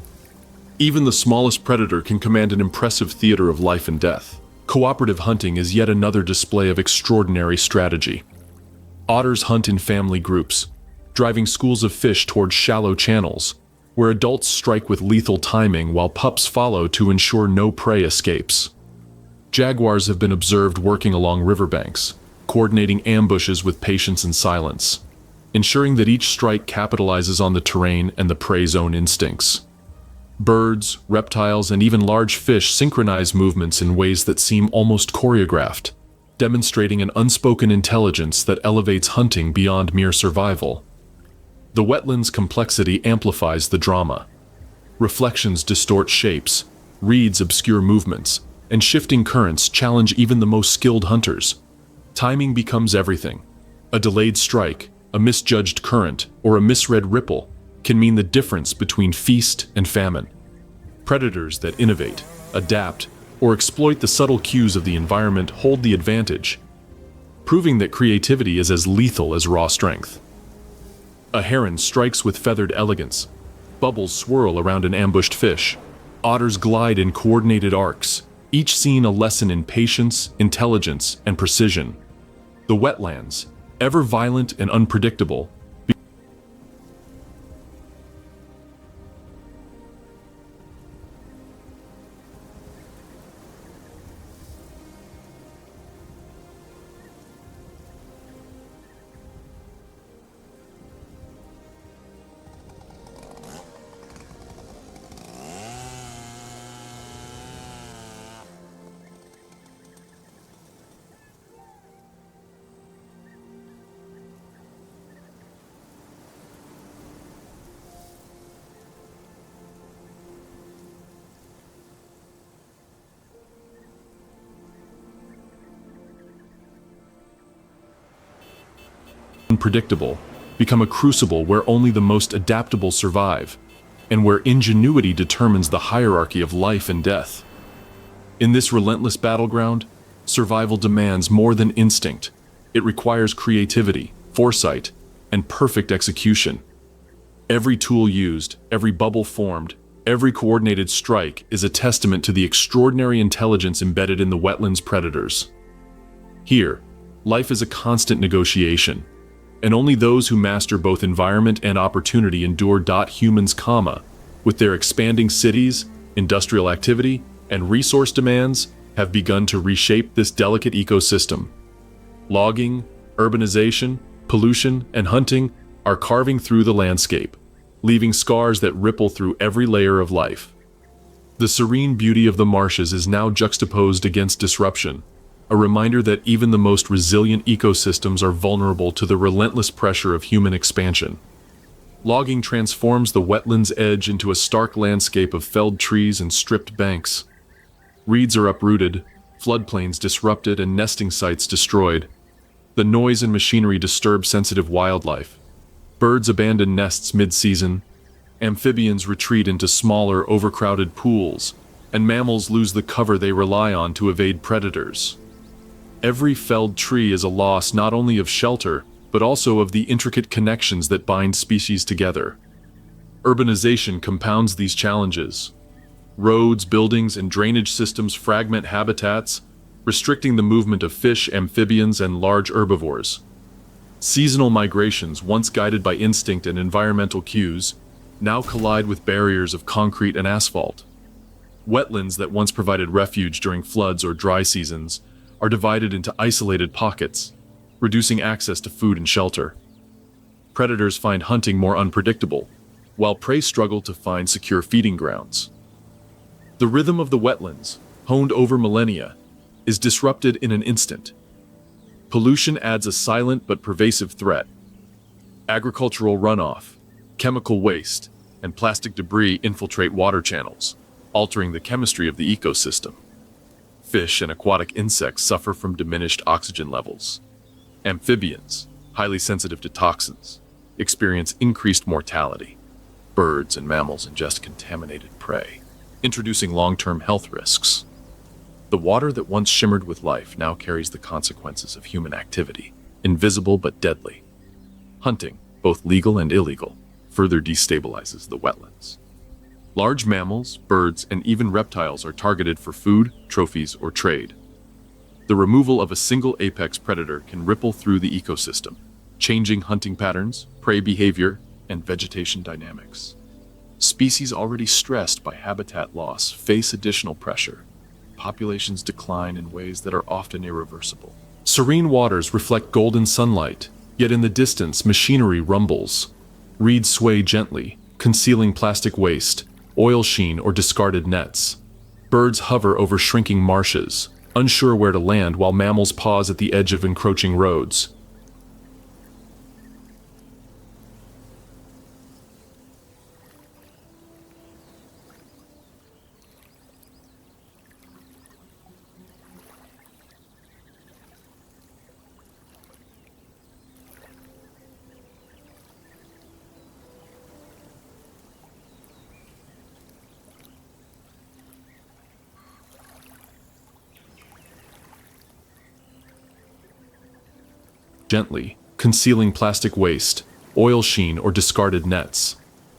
Even the smallest predator can command an impressive theater of life and death. Cooperative hunting is yet another display of extraordinary strategy. Otters hunt in family groups, driving schools of fish towards shallow channels, where adults strike with lethal timing while pups follow to ensure no prey escapes. Jaguars have been observed working along riverbanks, coordinating ambushes with patience and silence, ensuring that each strike capitalizes on the terrain and the prey's own instincts. Birds, reptiles, and even large fish synchronize movements in ways that seem almost choreographed, demonstrating an unspoken intelligence that elevates hunting beyond mere survival. The wetlands' complexity amplifies the drama. Reflections distort shapes, reeds obscure movements, and shifting currents challenge even the most skilled hunters. Timing becomes everything. A delayed strike, a misjudged current, or a misread ripple can mean the difference between feast and famine. Predators that innovate, adapt, or exploit the subtle cues of the environment hold the advantage, proving that creativity is as lethal as raw strength. A heron strikes with feathered elegance. Bubbles swirl around an ambushed fish. Otters glide in coordinated arcs, each scene a lesson in patience, intelligence, and precision. The wetlands, ever violent and unpredictable, unpredictable, become a crucible where only the most adaptable survive, and where ingenuity determines the hierarchy of life and death. In this relentless battleground, survival demands more than instinct. It requires creativity, foresight, and perfect execution. Every tool used, every bubble formed, every coordinated strike is a testament to the extraordinary intelligence embedded in the wetlands predators. Here, life is a constant negotiation, and only those who master both environment and opportunity endure. Humans, with their expanding cities, industrial activity, and resource demands, have begun to reshape this delicate ecosystem. Logging, urbanization, pollution, and hunting are carving through the landscape, leaving scars that ripple through every layer of life. The serene beauty of the marshes is now juxtaposed against disruption, a reminder that even the most resilient ecosystems are vulnerable to the relentless pressure of human expansion. Logging transforms the wetland's edge into a stark landscape of felled trees and stripped banks. Reeds are uprooted, floodplains disrupted, and nesting sites destroyed. The noise and machinery disturb sensitive wildlife. Birds abandon nests mid-season, amphibians retreat into smaller, overcrowded pools, and mammals lose the cover they rely on to evade predators. Every felled tree is a loss not only of shelter, but also of the intricate connections that bind species together. Urbanization compounds these challenges. Roads, buildings, and drainage systems fragment habitats, restricting the movement of fish, amphibians, and large herbivores. Seasonal migrations, once guided by instinct and environmental cues, now collide with barriers of concrete and asphalt. Wetlands that once provided refuge during floods or dry seasons are divided into isolated pockets, reducing access to food and shelter. Predators find hunting more unpredictable, while prey struggle to find secure feeding grounds. The rhythm of the wetlands, honed over millennia, is disrupted in an instant. Pollution adds a silent but pervasive threat. Agricultural runoff, chemical waste, and plastic debris infiltrate water channels, altering the chemistry of the ecosystem. Fish and aquatic insects suffer from diminished oxygen levels. Amphibians, highly sensitive to toxins, experience increased mortality. Birds and mammals ingest contaminated prey, introducing long-term health risks. The water that once shimmered with life now carries the consequences of human activity, invisible but deadly. Hunting, both legal and illegal, further destabilizes the wetlands. Large mammals, birds, and even reptiles are targeted for food, trophies, or trade. The removal of a single apex predator can ripple through the ecosystem, changing hunting patterns, prey behavior, and vegetation dynamics. Species already stressed by habitat loss face additional pressure. Populations decline in ways that are often irreversible. Serene waters reflect golden sunlight, yet in the distance machinery rumbles. Reeds sway gently, concealing plastic waste, oil sheen, or discarded nets. Birds hover over shrinking marshes, unsure where to land, while mammals pause at the edge of encroaching roads. gently, concealing plastic waste, oil sheen, or discarded nets.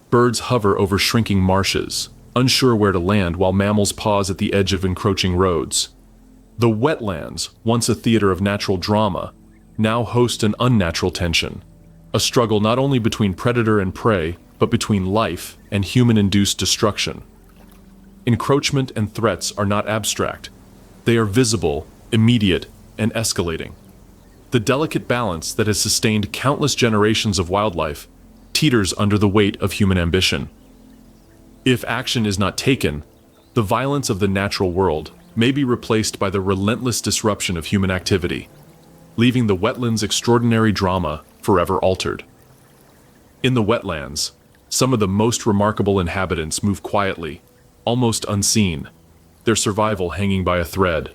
Birds hover over shrinking marshes, unsure where to land, while mammals pause at the edge of encroaching roads. The wetlands, once a theater of natural drama, now host an unnatural tension, a struggle not only between predator and prey, but between life and human-induced destruction. Encroachment and threats are not abstract. They are visible, immediate, and escalating. The delicate balance that has sustained countless generations of wildlife teeters under the weight of human ambition. If action is not taken, the violence of the natural world may be replaced by the relentless disruption of human activity, leaving the wetlands' extraordinary drama forever altered. In the wetlands, some of the most remarkable inhabitants move quietly, almost unseen, their survival hanging by a thread.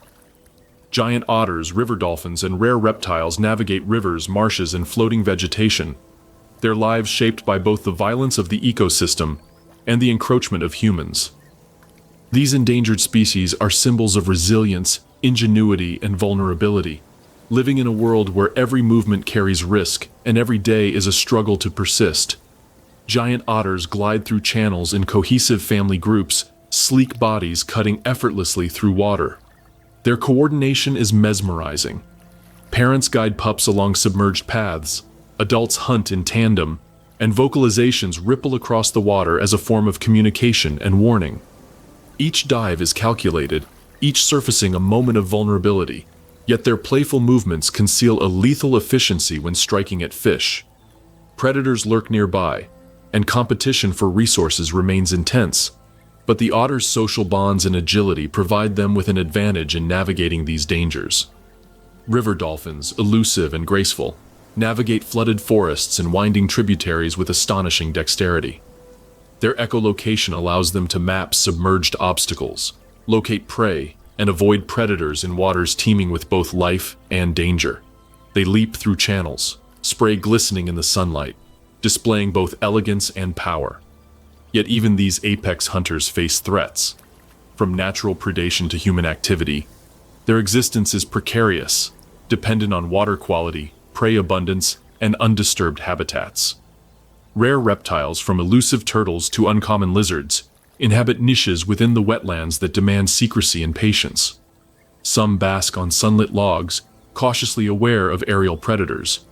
Giant otters, river dolphins, and rare reptiles navigate rivers, marshes, and floating vegetation, their lives shaped by both the violence of the ecosystem and the encroachment of humans. These endangered species are symbols of resilience, ingenuity, and vulnerability, living in a world where every movement carries risk and every day is a struggle to persist. Giant otters glide through channels in cohesive family groups, sleek bodies cutting effortlessly through water. Their coordination is mesmerizing. Parents guide pups along submerged paths, adults hunt in tandem, and vocalizations ripple across the water as a form of communication and warning. Each dive is calculated, each surfacing a moment of vulnerability, yet their playful movements conceal a lethal efficiency when striking at fish. Predators lurk nearby, and competition for resources remains intense, but the otter's social bonds and agility provide them with an advantage in navigating these dangers. River dolphins, elusive and graceful, navigate flooded forests and winding tributaries with astonishing dexterity. Their echolocation allows them to map submerged obstacles, locate prey, and avoid predators in waters teeming with both life and danger. They leap through channels, spray glistening in the sunlight, displaying both elegance and power. Yet even these apex hunters face threats. From natural predation to human activity, their existence is precarious, dependent on water quality, prey abundance, and undisturbed habitats. Rare reptiles, from elusive turtles to uncommon lizards, inhabit niches within the wetlands that demand secrecy and patience. Some bask on sunlit logs, cautiously aware of aerial predators.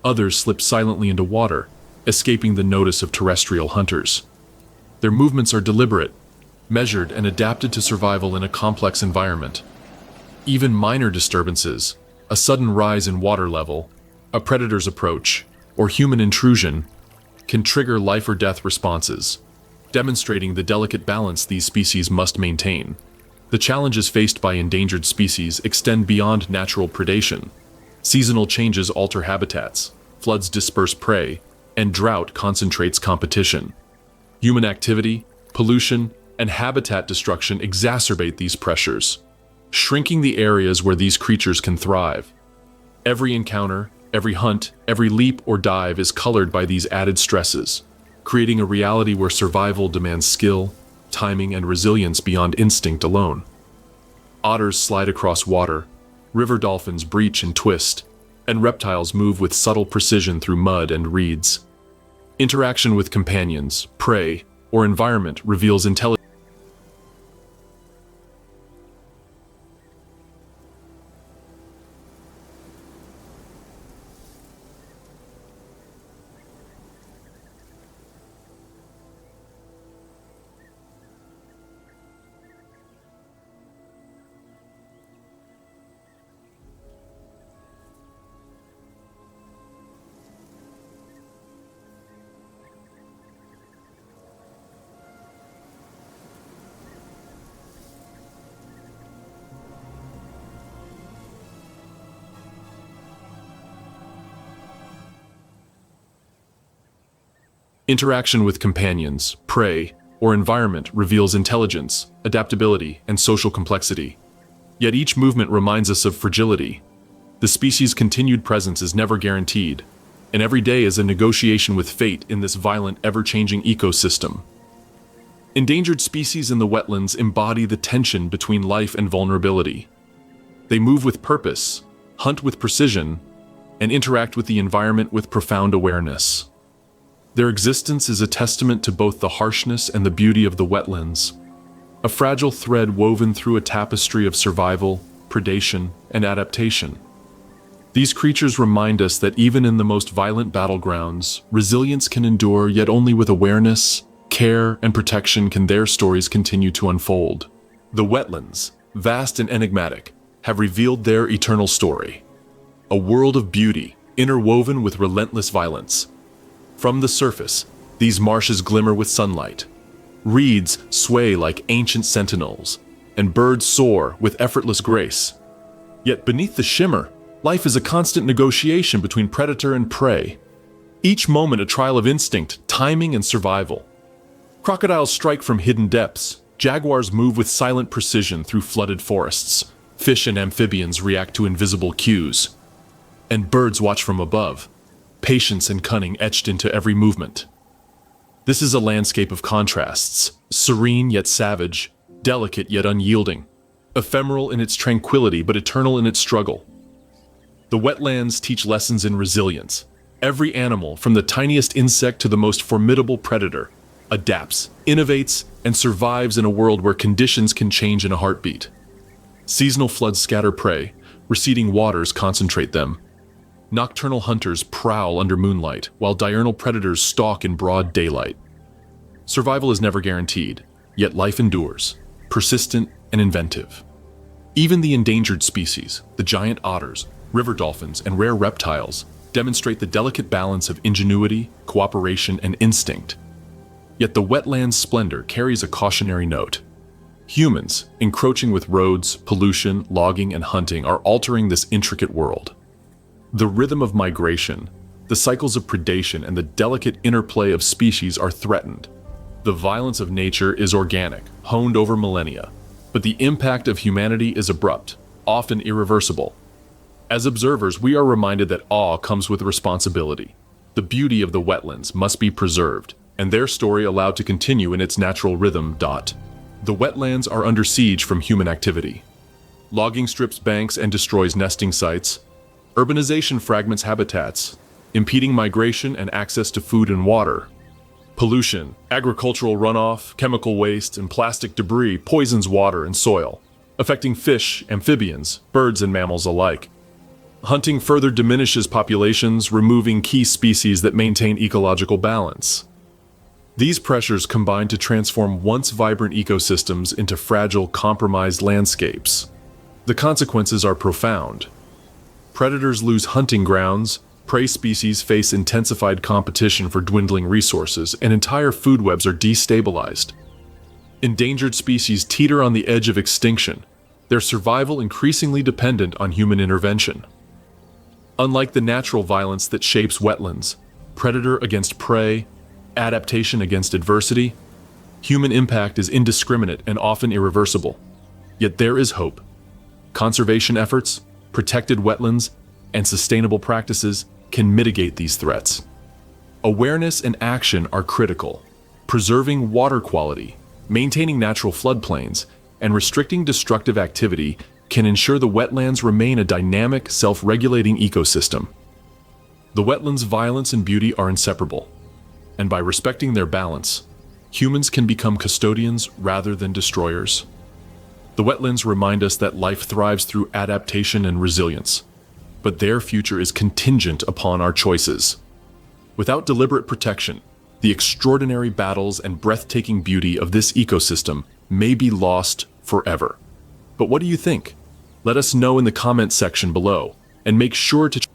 Others slip silently into water, escaping the notice of terrestrial hunters. Their movements are deliberate, measured, and adapted to survival in a complex environment. Even minor disturbances, a sudden rise in water level, a predator's approach, or human intrusion, can trigger life or death responses, demonstrating the delicate balance these species must maintain. The challenges faced by endangered species extend beyond natural predation. Seasonal changes alter habitats, floods disperse prey, and drought concentrates competition. Human activity, pollution, and habitat destruction exacerbate these pressures, shrinking the areas where these creatures can thrive. Every encounter, every hunt, every leap or dive is colored by these added stresses, creating a reality where survival demands skill, timing, and resilience beyond instinct alone. Otters slide across water, river dolphins breach and twist, and reptiles move with subtle precision through mud and reeds. Interaction with companions, prey, or environment reveals intelligence. Interaction with companions, prey, or environment reveals intelligence, adaptability, and social complexity. Yet each movement reminds us of fragility. The species' continued presence is never guaranteed, and every day is a negotiation with fate in this violent, ever-changing ecosystem. Endangered species in the wetlands embody the tension between life and vulnerability. They move with purpose, hunt with precision, and interact with the environment with profound awareness. Their existence is a testament to both the harshness and the beauty of the wetlands, a fragile thread woven through a tapestry of survival, predation, and adaptation. These creatures remind us that even in the most violent battlegrounds, resilience can endure, yet only with awareness, care, and protection can their stories continue to unfold. The wetlands, vast and enigmatic, have revealed their eternal story. A world of beauty, interwoven with relentless violence. From the surface, these marshes glimmer with sunlight. Reeds sway like ancient sentinels, and birds soar with effortless grace. Yet beneath the shimmer, life is a constant negotiation between predator and prey. Each moment a trial of instinct, timing, and survival. Crocodiles strike from hidden depths. Jaguars move with silent precision through flooded forests. Fish and amphibians react to invisible cues. And birds watch from above, patience and cunning etched into every movement. This is a landscape of contrasts, serene yet savage, delicate yet unyielding, ephemeral in its tranquility but eternal in its struggle. The wetlands teach lessons in resilience. Every animal, from the tiniest insect to the most formidable predator, adapts, innovates, and survives in a world where conditions can change in a heartbeat. Seasonal floods scatter prey, receding waters concentrate them. Nocturnal hunters prowl under moonlight, while diurnal predators stalk in broad daylight. Survival is never guaranteed, yet life endures, persistent and inventive. Even the endangered species, the giant otters, river dolphins, and rare reptiles, demonstrate the delicate balance of ingenuity, cooperation, and instinct. Yet the wetland's splendor carries a cautionary note. Humans, encroaching with roads, pollution, logging, and hunting, are altering this intricate world. The rhythm of migration, the cycles of predation, and the delicate interplay of species are threatened. The violence of nature is organic, honed over millennia, but the impact of humanity is abrupt, often irreversible. As observers, we are reminded that awe comes with responsibility. The beauty of the wetlands must be preserved, and their story allowed to continue in its natural rhythm. The wetlands are under siege from human activity. Logging strips banks and destroys nesting sites. Urbanization fragments habitats, impeding migration and access to food and water. Pollution, agricultural runoff, chemical waste, and plastic debris poisons water and soil, affecting fish, amphibians, birds, and mammals alike. Hunting further diminishes populations, removing key species that maintain ecological balance. These pressures combine to transform once vibrant ecosystems into fragile, compromised landscapes. The consequences are profound. Predators lose hunting grounds, prey species face intensified competition for dwindling resources, and entire food webs are destabilized. Endangered species teeter on the edge of extinction, their survival increasingly dependent on human intervention. Unlike the natural violence that shapes wetlands, predator against prey, adaptation against adversity, human impact is indiscriminate and often irreversible. Yet there is hope. Conservation efforts, protected wetlands, and sustainable practices can mitigate these threats. Awareness and action are critical. Preserving water quality, maintaining natural floodplains, and restricting destructive activity can ensure the wetlands remain a dynamic, self-regulating ecosystem. The wetlands' violence and beauty are inseparable, and by respecting their balance, humans can become custodians rather than destroyers. The wetlands remind us that life thrives through adaptation and resilience, but their future is contingent upon our choices. Without deliberate protection, the extraordinary battles and breathtaking beauty of this ecosystem may be lost forever. But what do you think? Let us know in the comments section below, and make sure to